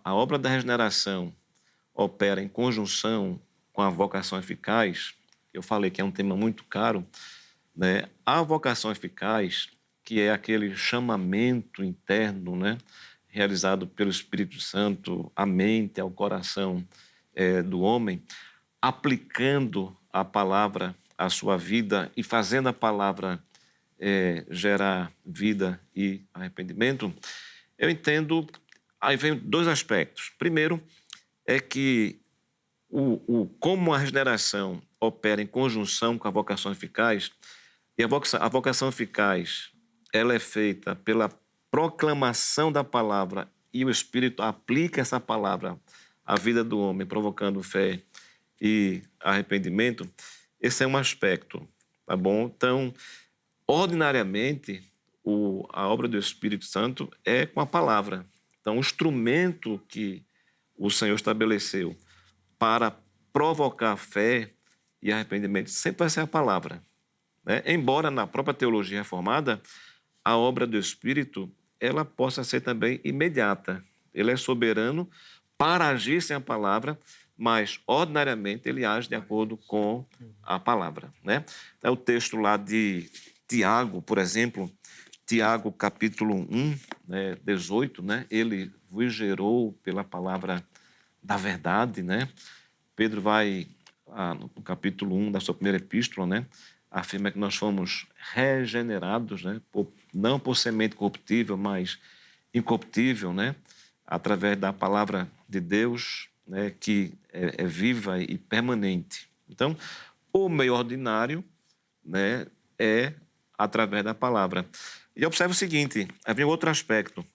obra da regeneração opera em conjunção com a vocação eficaz, eu falei que é um tema muito caro, né? A vocação eficaz, que é aquele chamamento interno, né, realizado pelo Espírito Santo à mente, ao coração do homem, aplicando a palavra à sua vida e fazendo a palavra gerar vida e arrependimento, eu entendo, aí vem dois aspectos. Primeiro é que como a regeneração opera em conjunção com a vocação eficaz, e a vocação eficaz ela é feita pela proclamação da palavra e o Espírito aplica essa palavra à vida do homem, provocando fé e arrependimento, esse é um aspecto, tá bom? Então, ordinariamente, a obra do Espírito Santo é com a palavra. Então, o instrumento que o Senhor estabeleceu para provocar fé e arrependimento sempre vai ser a palavra, né? Embora na própria teologia reformada, a obra do Espírito ela possa ser também imediata. Ele é soberano para agir sem a palavra, mas ordinariamente ele age de acordo com a palavra, né? É o texto lá de Tiago, por exemplo, Tiago capítulo 1, né, 18, né? Ele vos gerou pela palavra da verdade, né? Pedro vai, no capítulo 1 da sua primeira epístola, né? Afirma que nós fomos regenerados, né? Não por semente corruptível, mas incorruptível, né? Através da palavra de Deus, né? Que é viva e permanente. Então, o meio ordinário, né? É através da palavra. E observe o seguinte, havia outro aspecto,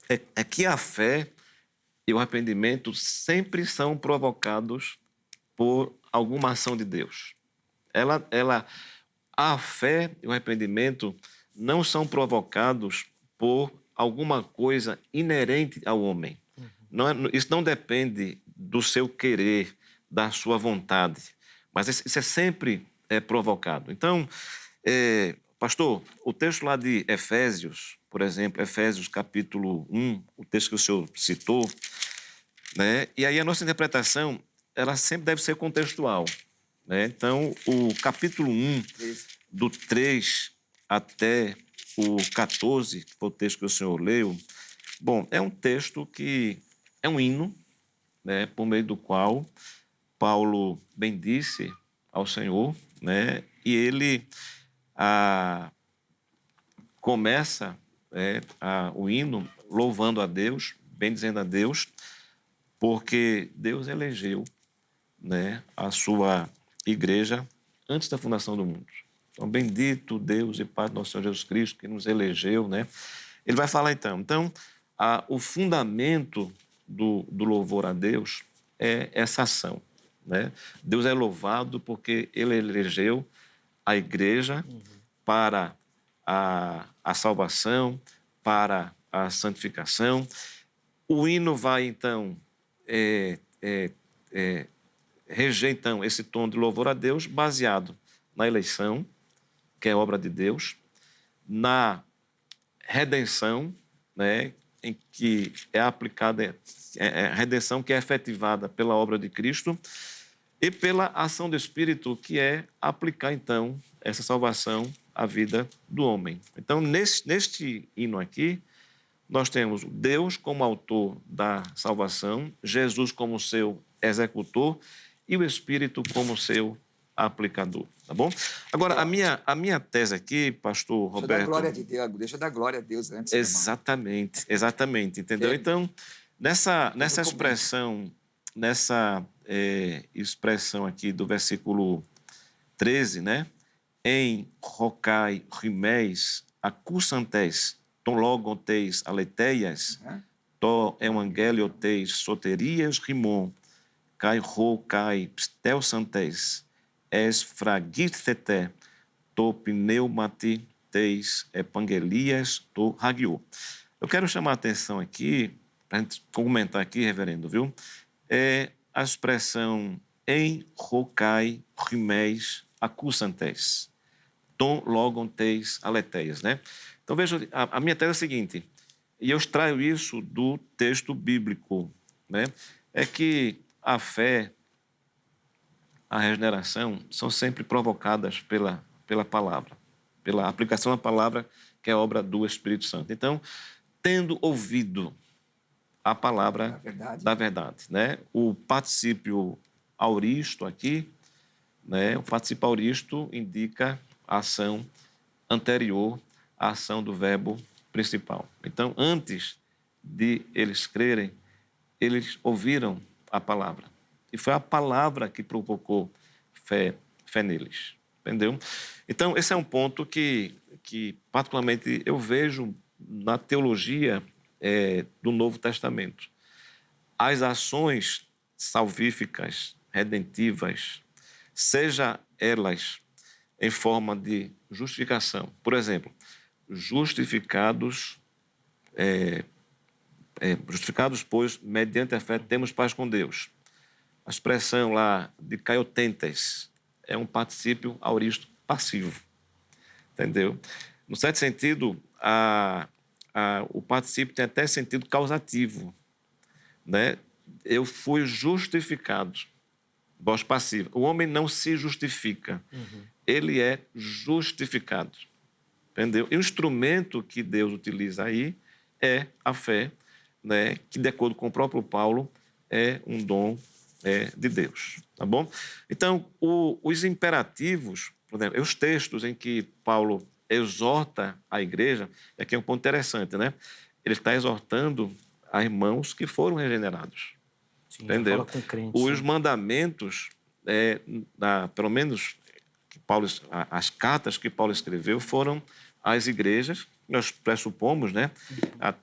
é que a fé e o arrependimento sempre são provocados por alguma ação de Deus. A fé e o arrependimento não são provocados por alguma coisa inerente ao homem. Isso não depende do seu querer, da sua vontade, mas isso é sempre provocado. Então, pastor, o texto lá de Efésios, por exemplo, Efésios capítulo 1, o texto que o senhor citou, né? E aí a nossa interpretação, ela sempre deve ser contextual, né? Então, o capítulo 1, do 3 até o 14, que foi o texto que o senhor leu, bom, é um texto que é um hino, né? Por meio do qual Paulo bendisse ao Senhor, né? E ele começa o hino louvando a Deus, bendizendo a Deus, porque Deus elegeu, né, a sua igreja antes da fundação do mundo. Então, bendito Deus e Pai do nosso Senhor Jesus Cristo, que nos elegeu, né? Ele vai falar então, o fundamento do louvor a Deus é essa ação, né? Deus é louvado porque ele elegeu a igreja para a salvação, para a santificação. O hino vai, então, reger, então, esse tom de louvor a Deus baseado na eleição, que é obra de Deus, na redenção, né, em que é aplicada, a redenção que é efetivada pela obra de Cristo e pela ação do Espírito, que é aplicar, então, essa salvação à vida do homem. Então, neste hino aqui, nós temos Deus como autor da salvação, Jesus como seu executor e o Espírito como seu aplicador, tá bom? Agora, a minha tese aqui, pastor Roberto... Deixa eu dar glória a Deus antes. Exatamente, entendeu? Então, nessa expressão aqui do versículo 13, né? Em rocai rimeis acussantes ton logon teis aleteias, to evangelio teis soterias rimon, kai ro kai pstel santes, es fragithete, to pneumati teis evangelias to hagio. Eu quero chamar a atenção aqui, para a gente comentar aqui, reverendo, viu? É a expressão em rocai rimeis acussantes, ton logon teis aleteias, né? Então, veja, a minha tese é a seguinte, e eu extraio isso do texto bíblico, né? É que a fé, a regeneração, são sempre provocadas pela palavra, pela aplicação da palavra que é obra do Espírito Santo. Então, tendo ouvido a palavra da verdade, né? O particípio auristo aqui, né? O particípio auristo indica a ação anterior à ação do verbo principal. Então, antes de eles crerem, eles ouviram a palavra. E foi a palavra que provocou fé neles. Entendeu? Então, esse é um ponto que particularmente, eu vejo na teologia do Novo Testamento. As ações salvíficas, redentivas, seja elas em forma de justificação. Por exemplo, justificados, pois, mediante a fé, temos paz com Deus. A expressão lá de caiotentes é um particípio auristo passivo. Entendeu? No certo sentido, o particípio tem até sentido causativo, né? Eu fui justificado. Voz passiva. O homem não se justifica. Ele é justificado. Entendeu? E o instrumento que Deus utiliza aí é a fé, né? Que, de acordo com o próprio Paulo, é um dom de Deus. Tá bom? Então, os imperativos, por exemplo, os textos em que Paulo exorta a igreja, aqui é um ponto interessante, né? Ele está exortando a irmãos que foram regenerados. Sim, entendeu? Fala com crente, Os sim. mandamentos, pelo menos as cartas que Paulo escreveu foram às igrejas, nós pressupomos, né?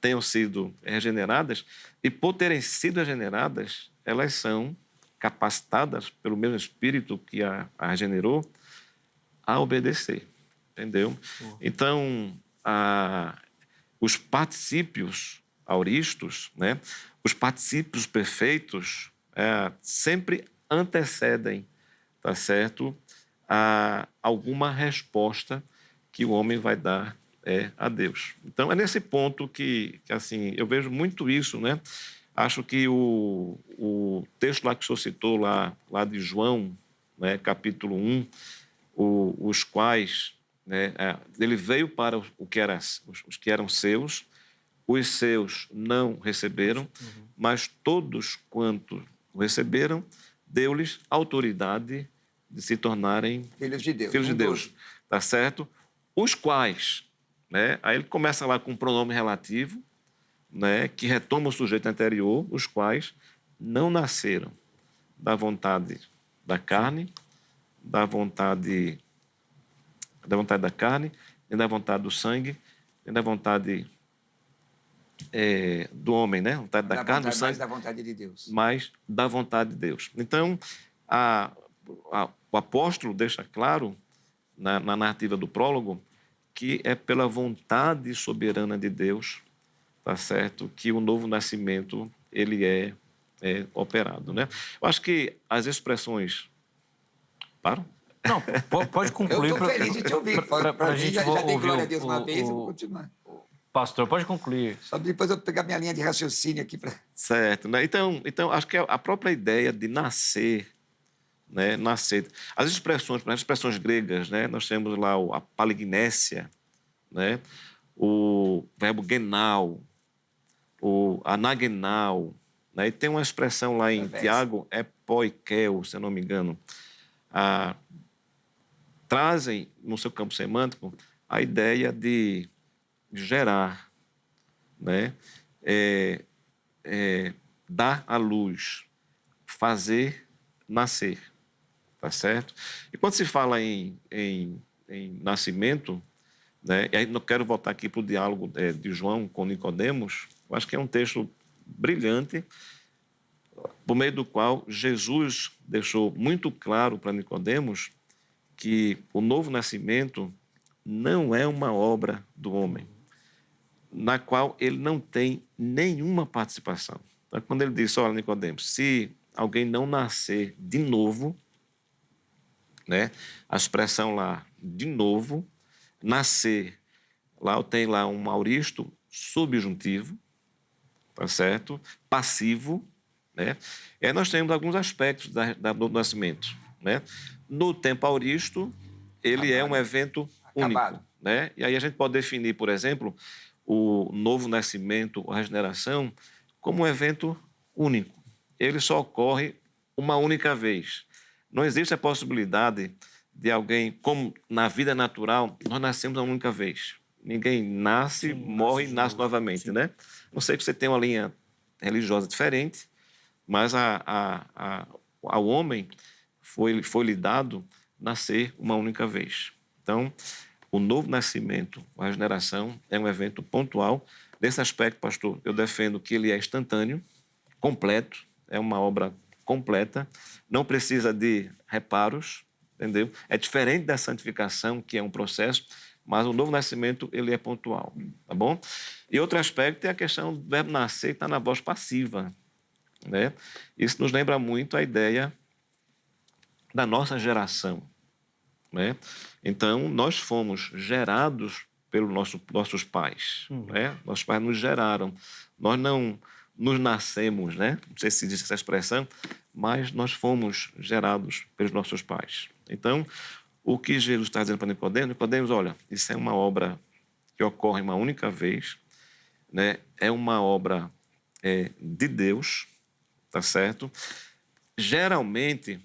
Tenham sido regeneradas, e por terem sido regeneradas, elas são capacitadas pelo mesmo Espírito que a regenerou a obedecer. Entendeu? Então, os particípios auristos, né? Os particípios perfeitos sempre antecedem, tá certo? A alguma resposta que o homem vai dar a Deus. Então, é nesse ponto que assim, eu vejo muito isso, né? Acho que o texto lá que o senhor citou, lá de João, né, capítulo 1, os quais, né, ele veio para os que eram seus, os seus não receberam, mas todos quanto o receberam, deu-lhes autoridade de se tornarem Filhos de Deus. Filhos de Deus, tá certo? Os quais, né? Aí ele começa lá com um pronome relativo, né, que retoma o sujeito anterior, os quais não nasceram da vontade da carne, da vontade da carne, nem da vontade do sangue, nem da vontade do homem, né? Vontade da carne, do sangue, mais da vontade de Deus. mas da vontade de Deus. Então, o apóstolo deixa claro, na narrativa do prólogo, que é pela vontade soberana de Deus, tá certo, que o novo nascimento ele é operado, né? Eu acho que as expressões... Param? Não, pode concluir. Eu estou feliz de te ouvir. Pra gente já tem ouvir glória a Deus uma vez, eu vou continuar. Pastor, pode concluir. Só depois eu pegar minha linha de raciocínio aqui para... Certo, né? Então, acho que a própria ideia de nascer, né? Nascer. As expressões, as expressões gregas, né? Nós temos lá a palignésia, né? O verbo genal, o anagenal, né? E tem uma expressão lá em Tiago, poikel, se eu não me engano. Trazem no seu campo semântico a ideia de gerar, né? Dar à luz, fazer nascer, tá certo? E quando se fala em nascimento, né? E aí não quero voltar aqui para o diálogo de João com Nicodemos, eu acho que é um texto brilhante, por meio do qual Jesus deixou muito claro para Nicodemos que o novo nascimento não é uma obra do homem, na qual ele não tem nenhuma participação. Então, quando ele disse, olha, Nicodemos, se alguém não nascer de novo, né, a expressão lá, de novo, nascer, lá tem lá um auristo subjuntivo, tá certo? Passivo, né? E aí nós temos alguns aspectos do nascimento, né? No tempo auristo, ele é um evento único, né? E aí a gente pode definir, por exemplo, o novo nascimento, a regeneração, como um evento único. Ele só ocorre uma única vez. Não existe a possibilidade de alguém, como na vida natural, nós nascemos uma única vez. Ninguém nasce, Sim, morre e nasce novamente, né? Não sei que você tenha uma linha religiosa diferente, mas ao homem foi-lhe dado nascer uma única vez. Então, o novo nascimento, a regeneração, é um evento pontual. Nesse aspecto, pastor, eu defendo que ele é instantâneo, completo, é uma obra completa, não precisa de reparos, entendeu? É diferente da santificação, que é um processo, mas o novo nascimento, ele é pontual, tá bom? E outro aspecto é a questão do verbo nascer, que está na voz passiva, né? Isso nos lembra muito a ideia da nossa geração, né? Então, nós fomos gerados pelos nossos pais, né? Nossos pais nos geraram. Nós não nos nascemos, né? Não sei se existe essa expressão, mas nós fomos gerados pelos nossos pais. Então, o que Jesus está dizendo para Nicodemos, olha, isso é uma obra que ocorre uma única vez, né? É uma obra de Deus, tá certo? Geralmente,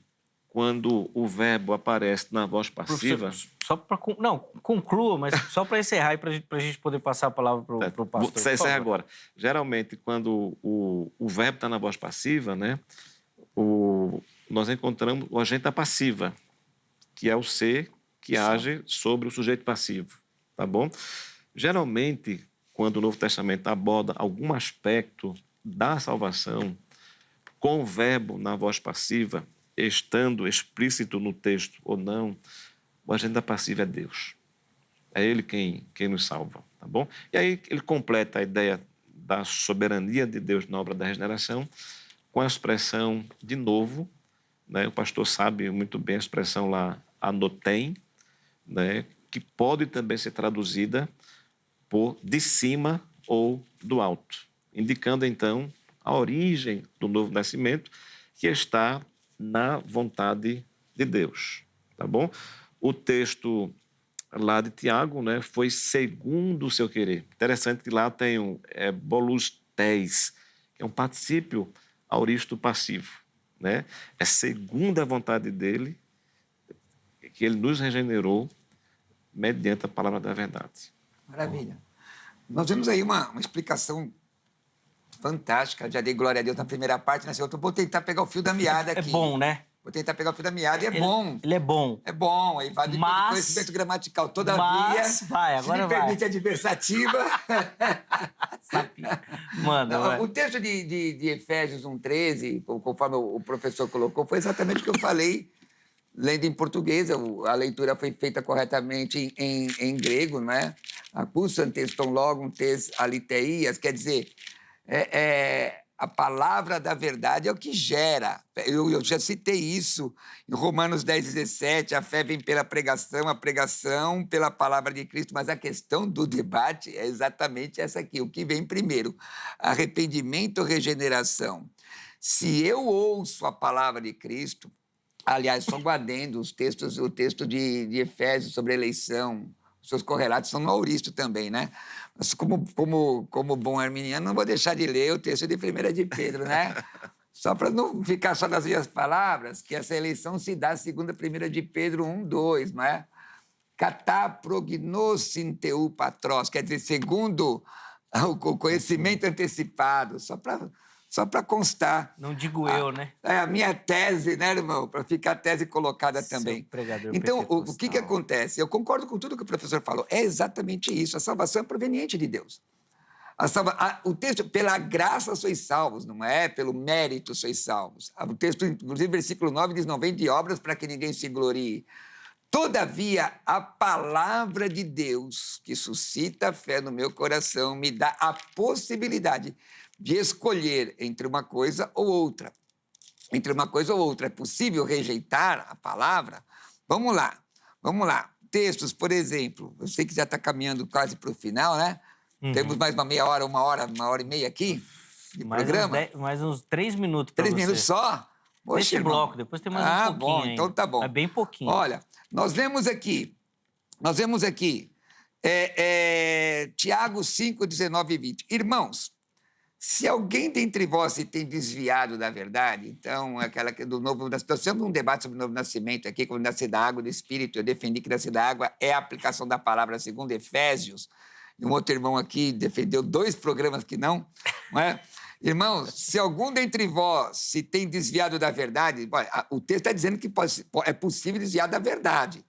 quando o verbo aparece na voz passiva... Só para... Não, conclua, mas só para encerrar e para a gente poder passar a palavra para o pastor. Você encerra agora. Geralmente, quando o verbo está na voz passiva, né, nós encontramos o agente da passiva, que é o ser que age sobre o sujeito passivo, tá bom? Geralmente, quando o Novo Testamento aborda algum aspecto da salvação com o verbo na voz passiva, estando explícito no texto ou não, o agente da passiva é Deus. É Ele quem nos salva, tá bom? E aí ele completa a ideia da soberania de Deus na obra da regeneração com a expressão de novo, né? O pastor sabe muito bem a expressão lá, anotem, né? Que pode também ser traduzida por de cima ou do alto, indicando então a origem do novo nascimento que está na vontade de Deus, tá bom? O texto lá de Tiago, né, foi segundo o seu querer. Interessante que lá tem bolus tes, que é um particípio auristo passivo, né? É segundo a vontade dele que ele nos regenerou mediante a palavra da verdade. Maravilha. Nós vemos aí uma explicação fantástica. Já dei glória a Deus na primeira parte, na segunda. Vou tentar pegar o fio da meada aqui. É bom, né? Vou tentar pegar o fio da meada e bom. Ele é bom. É bom, aí vai do conhecimento gramatical. Todavia, vai, agora se me permite a adversativa... Manda, o texto de Efésios 1,13, conforme o professor colocou, foi exatamente o que eu falei, lendo em português. A leitura foi feita corretamente em grego, não é? Acus anteston logum tes aliteias, quer dizer, a palavra da verdade é o que gera. Eu já citei isso em Romanos 10,17, a fé vem pela pregação, a pregação pela palavra de Cristo, mas a questão do debate é exatamente essa aqui, o que vem primeiro, arrependimento ou regeneração? Se eu ouço a palavra de Cristo, aliás, só guardando o texto de Efésios sobre eleição, os seus correlatos são no auristo também, né? Mas como bom arminiano, não vou deixar de ler o texto de 1 de Pedro, né? Só para não ficar só nas minhas palavras, que essa eleição se dá segundo 1 de Pedro 1,2, não é? Catá prognosin teu patros, quer dizer, segundo o conhecimento antecipado, só para constar. Não digo eu, né? É a minha tese, né, irmão? Para ficar a tese colocada também. Então, o que acontece? Eu concordo com tudo que o professor falou. É exatamente isso. A salvação é proveniente de Deus. O texto, pela graça sois salvos, não é pelo mérito sois salvos. O texto, inclusive, versículo 9, diz, não vem de obras para que ninguém se glorie. Todavia, a palavra de Deus, que suscita a fé no meu coração, me dá a possibilidade de escolher entre uma coisa ou outra. Entre uma coisa ou outra. É possível rejeitar a palavra? Vamos lá. Textos, por exemplo, eu sei que já está caminhando quase para o final, né? Temos mais uma meia hora, uma hora e meia aqui de programa. Mais uns 3 minutos para 3 minutos só? Poxa, esse bloco, depois tem mais um pouquinho. Bom, então tá bom. É bem pouquinho. Olha, nós vemos aqui Tiago 5, 19 e 20. Irmãos, se alguém dentre vós se tem desviado da verdade, então, aquela do novo... Nós temos um debate sobre o novo nascimento aqui, quando nascer da água e do Espírito. Eu defendi que nascer da água é a aplicação da palavra segundo Efésios. E um outro irmão aqui defendeu 2 programas que não é? Irmãos, se algum dentre vós se tem desviado da verdade, o texto está dizendo que é possível desviar da verdade.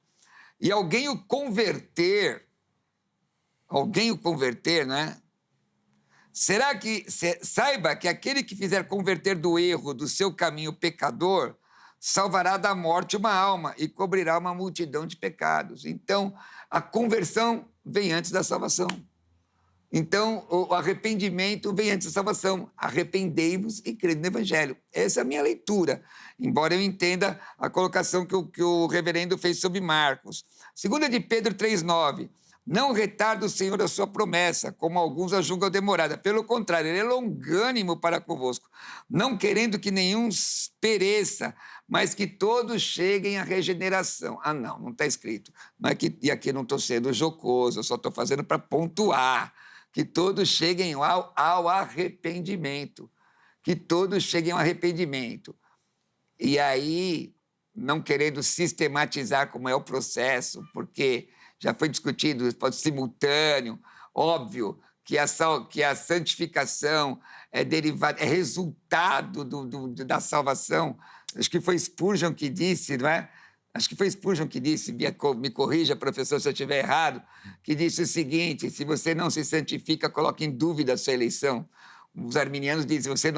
E alguém o converter, né? Será que... Saiba que aquele que fizer converter do erro do seu caminho pecador, salvará da morte uma alma e cobrirá uma multidão de pecados. Então, a conversão vem antes da salvação. Então, o arrependimento vem antes da salvação. Arrependei-vos e crede no Evangelho. Essa é a minha leitura, embora eu entenda a colocação que o reverendo fez sobre Marcos. 2 de Pedro 3,9. Não retarda o Senhor a sua promessa, como alguns a julgam demorada. Pelo contrário, ele é longânimo para convosco, não querendo que nenhum pereça, mas que todos cheguem à regeneração. Ah, não está escrito. E aqui não estou sendo jocoso, eu só estou fazendo para pontuar. Que todos cheguem ao arrependimento. Que todos cheguem ao arrependimento. E aí, não querendo sistematizar como é o processo, porque já foi discutido, pode ser simultâneo, óbvio que a santificação é resultado da salvação. Acho que foi Spurgeon que disse, não é? Acho que foi Spurgeon que disse, me corrija, professor, se eu estiver errado, que disse o seguinte: se você não se santifica, coloque em dúvida a sua eleição. Os arminianos dizem, se você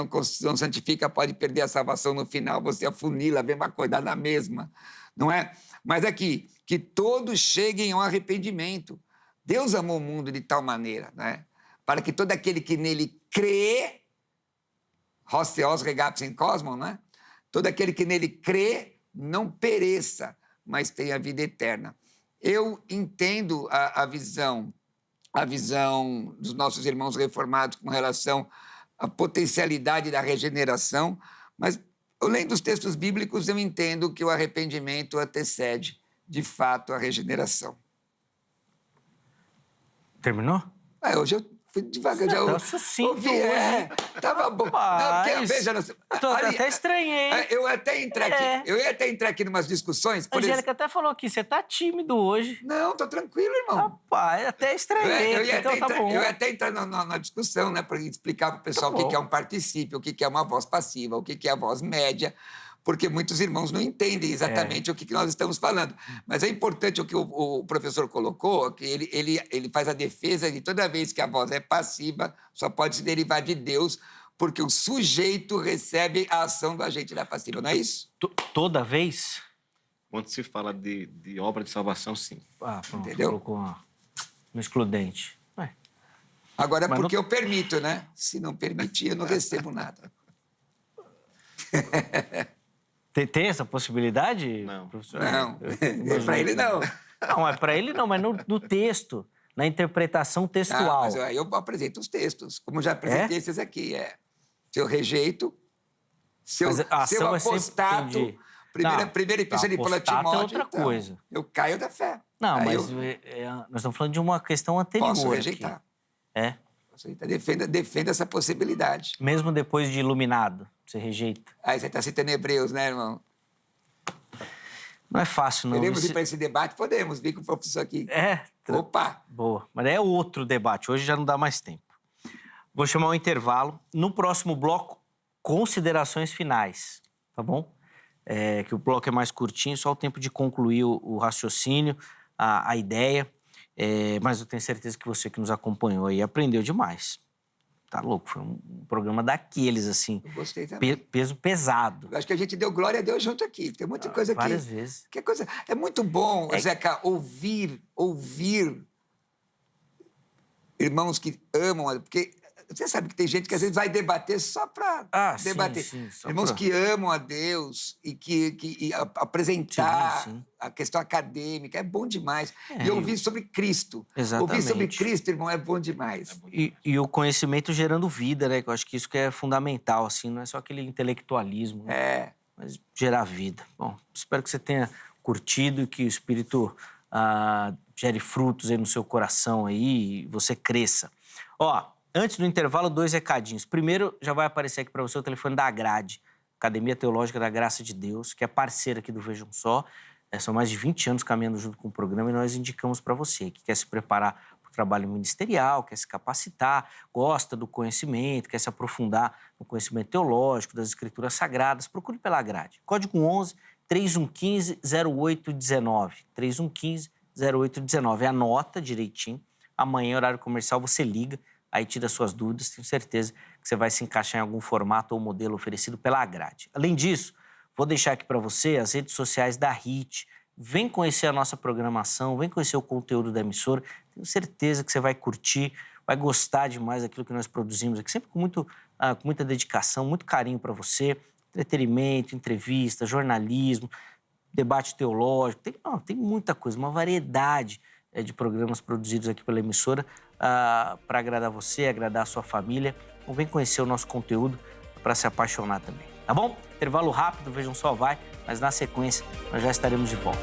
não santifica, pode perder a salvação no final, você afunila, a mesma coisa, dá na mesma, não é? Mas aqui, que todos cheguem ao arrependimento. Deus amou o mundo de tal maneira, né? Para que todo aquele que nele crê, hos theos regaps in cosmos, né? Todo aquele que nele crê não pereça, mas tenha vida eterna. Eu entendo a visão dos nossos irmãos reformados com relação à potencialidade da regeneração, mas, lendo os textos bíblicos, eu entendo que o arrependimento antecede, de fato, a regeneração. Terminou? Hoje eu fui devagar. Você já tá sucinto ouvi, hoje. Tava bom. Veja, Até estranhei. Eu ia até entrar aqui em umas discussões. A Angélica até falou aqui, você tá tímido hoje. Não, tô tranquilo, irmão. Rapaz, até estranhei. Então tá bom. Eu ia até entrar na discussão, né, para explicar para o pessoal o que é um particípio, o que é uma voz passiva, o que é a voz média, porque muitos irmãos não entendem exatamente o que nós estamos falando. Mas é importante o que o professor colocou, que ele faz a defesa de toda vez que a voz é passiva, só pode se derivar de Deus, porque o sujeito recebe a ação do agente da passiva, não é isso? Toda vez? Quando se fala de obra de salvação, sim. Pronto, entendeu? Colocou no excludente. Agora, porque eu permito, né? Se não permitir, eu não recebo nada. Tem essa possibilidade, Não. professor? Não, para ele não. Não, é para ele não, mas no texto, na interpretação textual. Mas aí eu apresento os textos, como já apresentei esses aqui. Se eu rejeito, se eu apostato... Sempre... Primeira epístola de Paulo a Timóteo, é outra coisa. Eu caio da fé. Não, aí mas nós estamos falando de uma questão anterior. Posso rejeitar. Aqui. Posso rejeitar. Defenda essa possibilidade. Mesmo depois de iluminado, você rejeita. Aí você está citando Hebreus, né, irmão? Não é fácil, não. Podemos ir para esse debate? Podemos, vir com o professor aqui. Opa! Boa. Mas é outro debate, hoje já não dá mais tempo. Vou chamar um intervalo. No próximo bloco, considerações finais, tá bom? Que o bloco é mais curtinho, só o tempo de concluir o raciocínio, a ideia. Mas eu tenho certeza que você que nos acompanhou aí aprendeu demais. Tá louco, foi um programa daqueles, assim. Eu gostei também. Peso pesado. Eu acho que a gente deu glória a Deus junto aqui. Tem muita coisa aqui. Várias vezes. É muito bom, Zeca, ouvir irmãos que amam, porque você sabe que tem gente que às vezes vai debater só para debater. Sim, irmãos que amam a Deus e que apresentar sim. a questão acadêmica é bom demais. E ouvir sobre Cristo. Exatamente. Ouvir sobre Cristo, irmão, é bom demais. E o conhecimento gerando vida, né? Que eu acho que isso que é fundamental, assim, não é só aquele intelectualismo, né? Mas gerar vida. Bom, espero que você tenha curtido e que o Espírito gere frutos aí no seu coração aí e você cresça. Ó, antes do intervalo, 2 recadinhos. Primeiro, já vai aparecer aqui para você o telefone da Agrade, Academia Teológica da Graça de Deus, que é parceira aqui do Vejam Só. São mais de 20 anos caminhando junto com o programa e nós indicamos para você que quer se preparar para o trabalho ministerial, quer se capacitar, gosta do conhecimento, quer se aprofundar no conhecimento teológico, das escrituras sagradas. Procure pela Grade. Código 11 3115 0819. 3115 0819. Anota direitinho. Amanhã, horário comercial, você liga, aí tira suas dúvidas. Tenho certeza que você vai se encaixar em algum formato ou modelo oferecido pela Grade. Além disso, vou deixar aqui para você as redes sociais da HIT. Vem conhecer a nossa programação, vem conhecer o conteúdo da emissora. Tenho certeza que você vai curtir, vai gostar demais daquilo que nós produzimos aqui, sempre com muita dedicação, muito carinho para você. Entretenimento, entrevista, jornalismo, debate teológico. Tem muita coisa, uma variedade de programas produzidos aqui pela emissora para agradar você, agradar a sua família. Então vem conhecer o nosso conteúdo para se apaixonar também, tá bom? Intervalo rápido, Vejam Só vai, mas na sequência nós já estaremos de volta.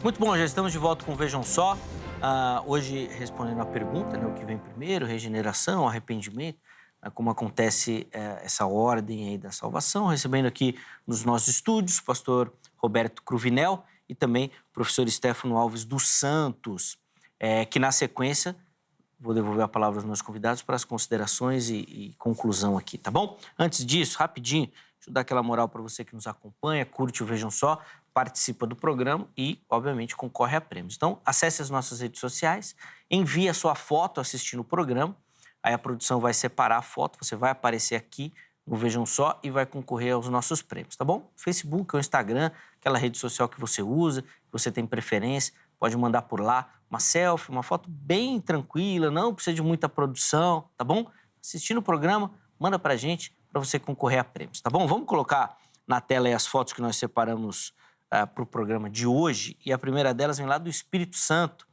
Muito bom, já estamos de volta com o Vejam Só. Hoje, respondendo a pergunta, né, o que vem primeiro, regeneração, arrependimento, como acontece essa ordem aí da salvação, recebendo aqui nos nossos estúdios o pastor Roberto Cruvinel e também o professor Stefano Alves dos Santos, que na sequência, vou devolver a palavra aos meus convidados para as considerações e conclusão aqui, tá bom? Antes disso, rapidinho, deixa eu dar aquela moral para você que nos acompanha, curte o Vejam Só, participa do programa e, obviamente, concorre a prêmios. Então, acesse as nossas redes sociais, envie a sua foto assistindo o programa, aí a produção vai separar a foto, você vai aparecer aqui no Vejam Só e vai concorrer aos nossos prêmios, tá bom? Facebook ou Instagram, aquela rede social que você usa, que você tem preferência, pode mandar por lá uma selfie, uma foto bem tranquila, não precisa de muita produção, tá bom? Assistindo o programa, manda pra gente para você concorrer a prêmios, tá bom? Vamos colocar na tela aí as fotos que nós separamos para o programa de hoje, e a primeira delas vem lá do Espírito Santo,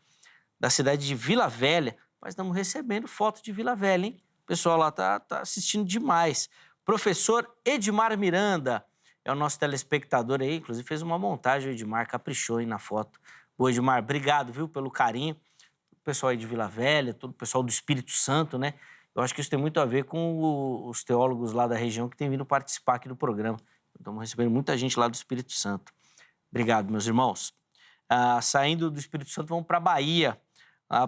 da cidade de Vila Velha. Nós estamos recebendo foto de Vila Velha, hein? O pessoal lá tá assistindo demais. Professor Edmar Miranda é o nosso telespectador aí, inclusive fez uma montagem, o Edmar caprichou aí na foto. Ô, Edmar, obrigado, viu, pelo carinho. O pessoal aí de Vila Velha, todo o pessoal do Espírito Santo, né? Eu acho que isso tem muito a ver com os teólogos lá da região que têm vindo participar aqui do programa. Estamos recebendo muita gente lá do Espírito Santo. Obrigado, meus irmãos. Saindo do Espírito Santo, vamos para a Bahia,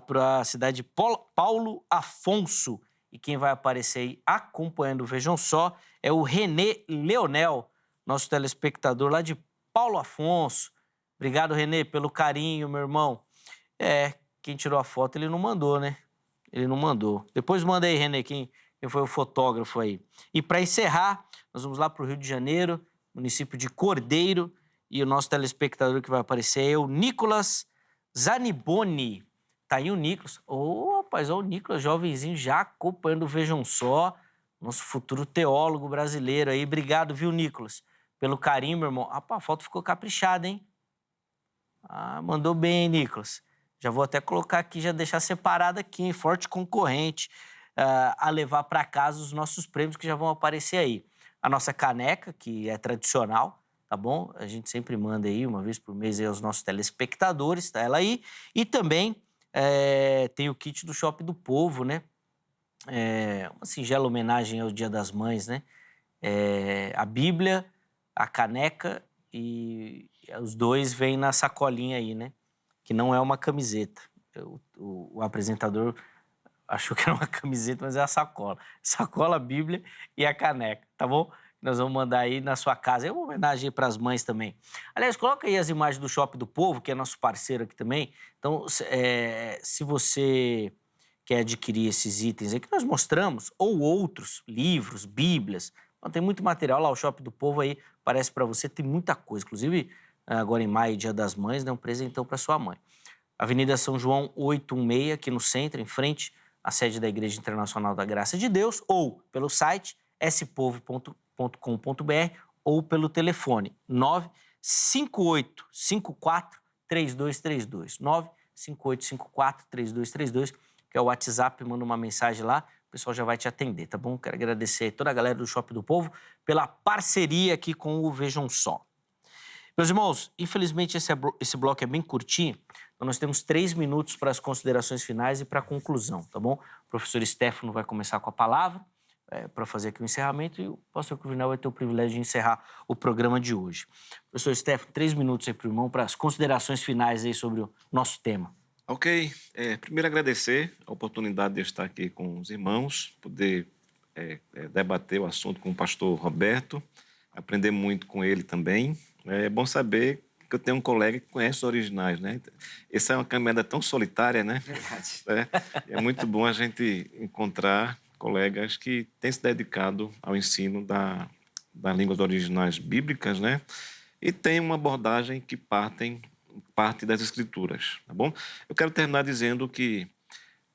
para a cidade de Paulo Afonso. E quem vai aparecer aí acompanhando o Vejam Só é o Renê Leonel, nosso telespectador lá de Paulo Afonso. Obrigado, Renê, pelo carinho, meu irmão. Quem tirou a foto, ele não mandou, né? Ele não mandou. Depois manda aí, Renê, quem foi o fotógrafo aí. E para encerrar, nós vamos lá para o Rio de Janeiro, município de Cordeiro, e o nosso telespectador que vai aparecer é o Nicolas Zaniboni. Tá aí o Nicolas. Rapaz, o Nicolas, jovenzinho, já acompanhando o Vejam Só, nosso futuro teólogo brasileiro aí. Obrigado, viu, Nicolas, pelo carinho, meu irmão. Rapaz, a foto ficou caprichada, hein? Mandou bem, Nicolas. Já vou até colocar aqui, já deixar separado aqui, hein? Forte concorrente a levar para casa os nossos prêmios que já vão aparecer aí. A nossa caneca, que é tradicional, tá bom? A gente sempre manda aí, uma vez por mês, aí aos nossos telespectadores, tá ela aí. E também tem o kit do Shopping do Povo, né? Uma singela homenagem ao Dia das Mães, né? A Bíblia, a caneca e os dois vêm na sacolinha aí, né? Que não é uma camiseta. O apresentador achou que era uma camiseta, mas é a sacola. Sacola, a Bíblia e a caneca, tá bom? Nós vamos mandar aí na sua casa. É uma homenagem para as mães também. Aliás, coloca aí as imagens do Shopping do Povo, que é nosso parceiro aqui também. Então, se você quer adquirir esses itens aí que nós mostramos, ou outros, livros, bíblias, então, tem muito material lá. O Shopping do Povo aí parece para você, tem muita coisa. Inclusive, agora em maio, Dia das Mães, né, um presentão para sua mãe. Avenida São João 816, aqui no centro, em frente a sede da Igreja Internacional da Graça de Deus, ou pelo site spovo.com.br ou pelo telefone 95854-3232. 95854-3232, que é o WhatsApp, manda uma mensagem lá, o pessoal já vai te atender, tá bom? Quero agradecer a toda a galera do Shopping do Povo pela parceria aqui com o Vejam Só. Meus irmãos, infelizmente esse bloco é bem curtinho, então nós temos 3 minutos para as considerações finais e para a conclusão, tá bom? O professor Stefano vai começar com a palavra para fazer aqui o encerramento e o pastor Cruvinel vai ter o privilégio de encerrar o programa de hoje. Professor Stefano, 3 minutos aí para o irmão para as considerações finais aí sobre o nosso tema. Ok. Primeiro agradecer a oportunidade de estar aqui com os irmãos, poder debater o assunto com o pastor Roberto, aprender muito com ele também. É bom saber que eu tenho um colega que conhece os originais, né? Essa é uma caminhada tão solitária, né? Verdade. É muito bom a gente encontrar colegas que têm se dedicado ao ensino das línguas originais bíblicas, né? E tem uma abordagem que parte das Escrituras, tá bom? Eu quero terminar dizendo que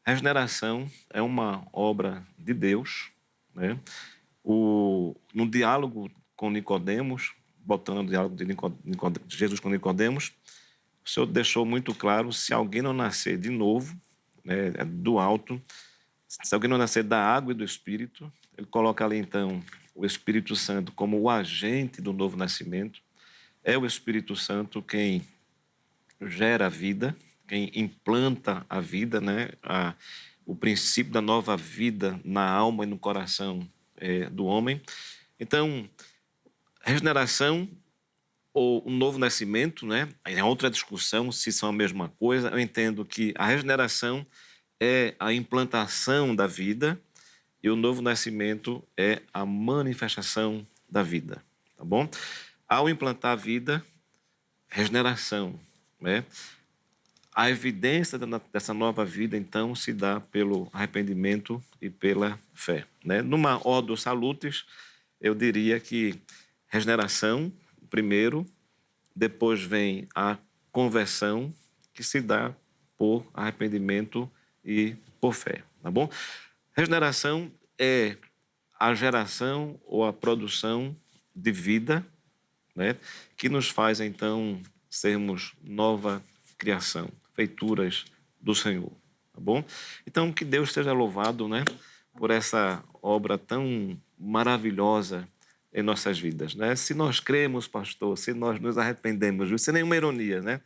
a regeneração é uma obra de Deus, né? No diálogo com Nicodemos, botando o diálogo de Jesus com Nicodemos, o Senhor deixou muito claro: se alguém não nascer de novo, né, do alto, se alguém não nascer da água e do Espírito, ele coloca ali, então, o Espírito Santo como o agente do novo nascimento. É o Espírito Santo quem gera a vida, quem implanta a vida, né? O princípio da nova vida na alma e no coração do homem. Então, regeneração ou um novo nascimento, né? É outra discussão se são a mesma coisa. Eu entendo que a regeneração é a implantação da vida e o novo nascimento é a manifestação da vida, tá bom? Ao implantar a vida, regeneração, né? A evidência dessa nova vida, então, se dá pelo arrependimento e pela fé, né? Numa ordo salutis, eu diria que regeneração, primeiro, depois vem a conversão, que se dá por arrependimento e por fé, tá bom? Regeneração é a geração ou a produção de vida, né, que nos faz, então, sermos nova criação, feituras do Senhor, tá bom? Então, que Deus seja louvado, né, por essa obra tão maravilhosa em nossas vidas, né? Se nós cremos, pastor, se nós nos arrependemos, viu? Sem nenhuma ironia, né?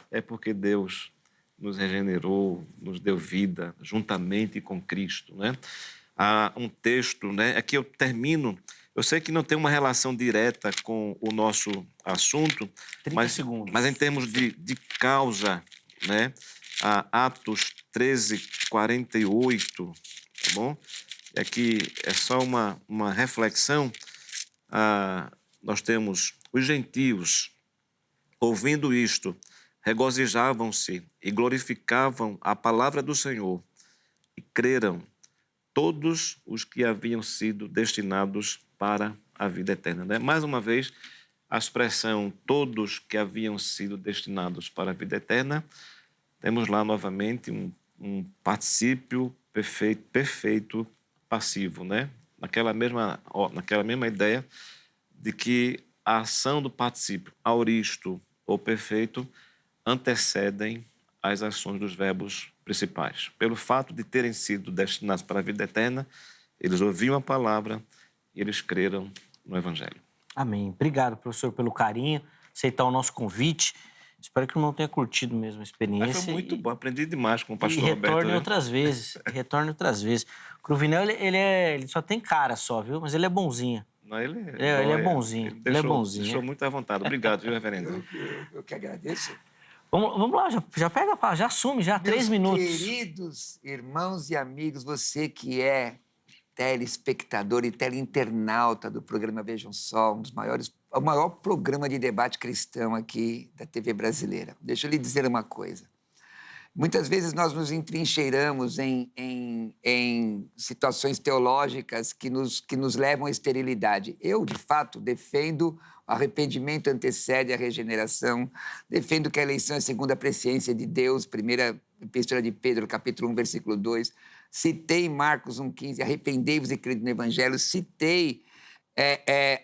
É porque Deus nos regenerou, nos deu vida juntamente com Cristo, né? Há um texto, né? Aqui eu termino. Eu sei que não tem uma relação direta com o nosso assunto, 30 segundos. Mas em termos de causa, né? Atos 13:48, tá bom? Aqui é só uma reflexão. Nós temos os gentios, ouvindo isto, regozijavam-se e glorificavam a palavra do Senhor e creram todos os que haviam sido destinados para a vida eterna, né? Mais uma vez, a expressão todos que haviam sido destinados para a vida eterna, temos lá novamente um particípio perfeito passivo, né? Naquela mesma ideia de que a ação do particípio auristo ou perfeito antecedem as ações dos verbos principais. Pelo fato de terem sido destinados para a vida eterna, eles ouviam a palavra e eles creram no Evangelho. Amém. Obrigado, professor, pelo carinho, aceitar o nosso convite. Espero que o irmão tenha curtido mesmo a experiência. Foi muito bom, aprendi demais com o pastor Roberto. E Roberto. retorne outras vezes. O Cruvinel, ele só tem cara só, viu? Mas ele é bonzinho. Não, ele é bonzinho. Ele é bonzinho. Deixou muito à vontade. Obrigado, viu, reverendo? Eu que agradeço. Vamos lá, já pega, já assume, já 3 minutos. Queridos irmãos e amigos, você que é telespectador e teleinternauta do programa Vejam Só, o maior programa de debate cristão aqui da TV brasileira. Deixa eu lhe dizer uma coisa. Muitas vezes nós nos entrincheiramos em situações teológicas que nos levam à esterilidade. Eu, de fato, defendo o arrependimento antecede a regeneração, defendo que a eleição é segundo a presciência de Deus, primeira epístola de Pedro, capítulo 1, versículo 2. citei Marcos 1,15, arrependei-vos e crede no Evangelho, citei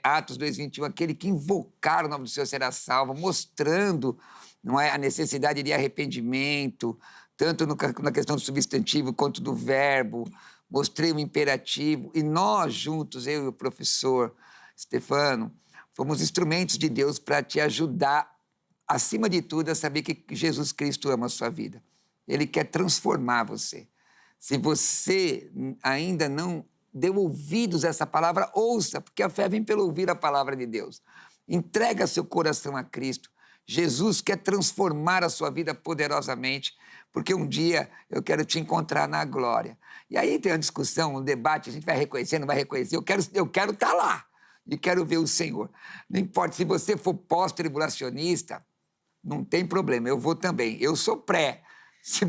Atos 2,21, aquele que invocar o nome do Senhor será salvo, mostrando, não é, a necessidade de arrependimento, tanto na questão do substantivo quanto do verbo, mostrei o imperativo, e nós juntos, eu e o professor Stefano, fomos instrumentos de Deus para te ajudar, acima de tudo, a saber que Jesus Cristo ama a sua vida. Ele quer transformar você. Se você ainda não deu ouvidos a essa palavra, ouça, porque a fé vem pelo ouvir a palavra de Deus. Entrega seu coração a Cristo. Jesus quer transformar a sua vida poderosamente, porque um dia eu quero te encontrar na glória. E aí tem uma discussão, um debate, a gente vai reconhecer, não vai reconhecer. Eu quero estar lá e quero ver o Senhor. Não importa, se você for pós-tribulacionista, não tem problema, eu vou também. Eu sou pré. Se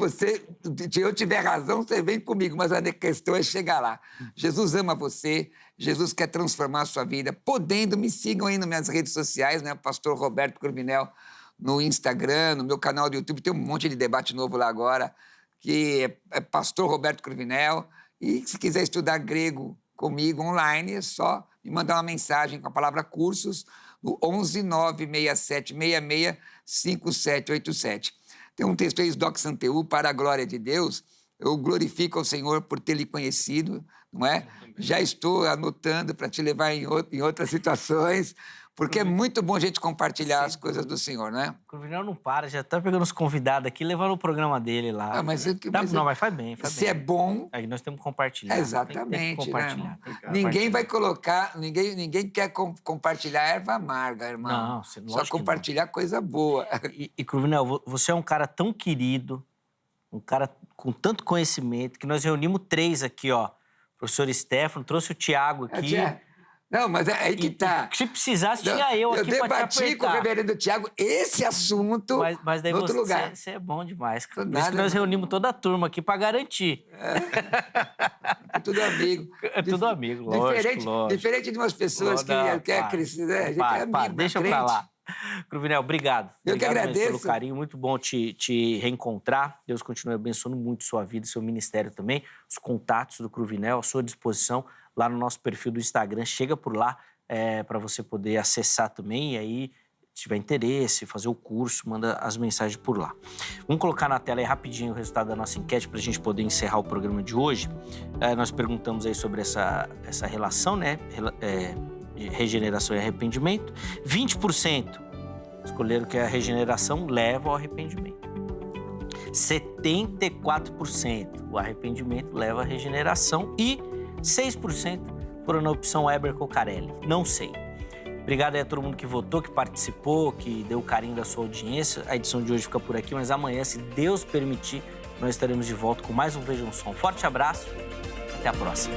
eu tiver razão, você vem comigo, mas a questão é chegar lá. Jesus ama você, Jesus quer transformar a sua vida. Podendo, me sigam aí nas minhas redes sociais, né? Pastor Roberto Cruvinel, no Instagram, no meu canal do YouTube, tem um monte de debate novo lá agora, que é Pastor Roberto Cruvinel. E se quiser estudar grego comigo online, é só me mandar uma mensagem com a palavra cursos no 11 967 66 5787. Tem um texto aí, Doc Santeu, para a glória de Deus. Eu glorifico ao Senhor por ter lhe conhecido, não é? Já estou anotando para te levar em outras situações, porque é muito bom a gente compartilhar as coisas do Senhor, não é? O Cruvinel não para, já está pegando os convidados aqui, levando o programa dele lá. Mas faz bem. Se é bom... Aí nós temos que compartilhar. Exatamente, tem que compartilhar. Né? Ninguém vai colocar... Ninguém quer compartilhar erva amarga, irmão. Não, só compartilhar coisa boa. E Cruvinel, você é um cara tão querido, um cara com tanto conhecimento, que nós reunimos 3 aqui, ó. O professor Stefano, trouxe o Tiago aqui. Não, mas é aí que tá. Se precisasse, tinha eu aqui para te apertar. Eu debati com o reverendo Tiago esse assunto mas daí em outro lugar. Você é bom demais, cara. Por isso que nós reunimos toda a turma aqui para garantir. É tudo amigo. É tudo amigo, lógico. Diferente de umas pessoas que querem crescer, né? A gente é amigo, deixa pra lá. Cruvinel, obrigado. Eu que agradeço. Pelo carinho, muito bom te reencontrar. Deus continue abençoando muito sua vida, seu ministério também. Os contatos do Cruvinel à sua disposição lá no nosso perfil do Instagram. Chega por lá para você poder acessar também e aí, se tiver interesse, fazer o curso, manda as mensagens por lá. Vamos colocar na tela aí rapidinho o resultado da nossa enquete para a gente poder encerrar o programa de hoje. Nós perguntamos aí sobre essa relação, né? Regeneração e arrependimento. 20% escolheram que a regeneração leva ao arrependimento. 74% o arrependimento leva à regeneração e 6% foram na opção Heber Cocarelli. Não sei. Obrigado aí a todo mundo que votou, que participou, que deu o carinho da sua audiência. A edição de hoje fica por aqui, mas amanhã, se Deus permitir, nós estaremos de volta com mais um Vejam Só. Um forte abraço, até a próxima.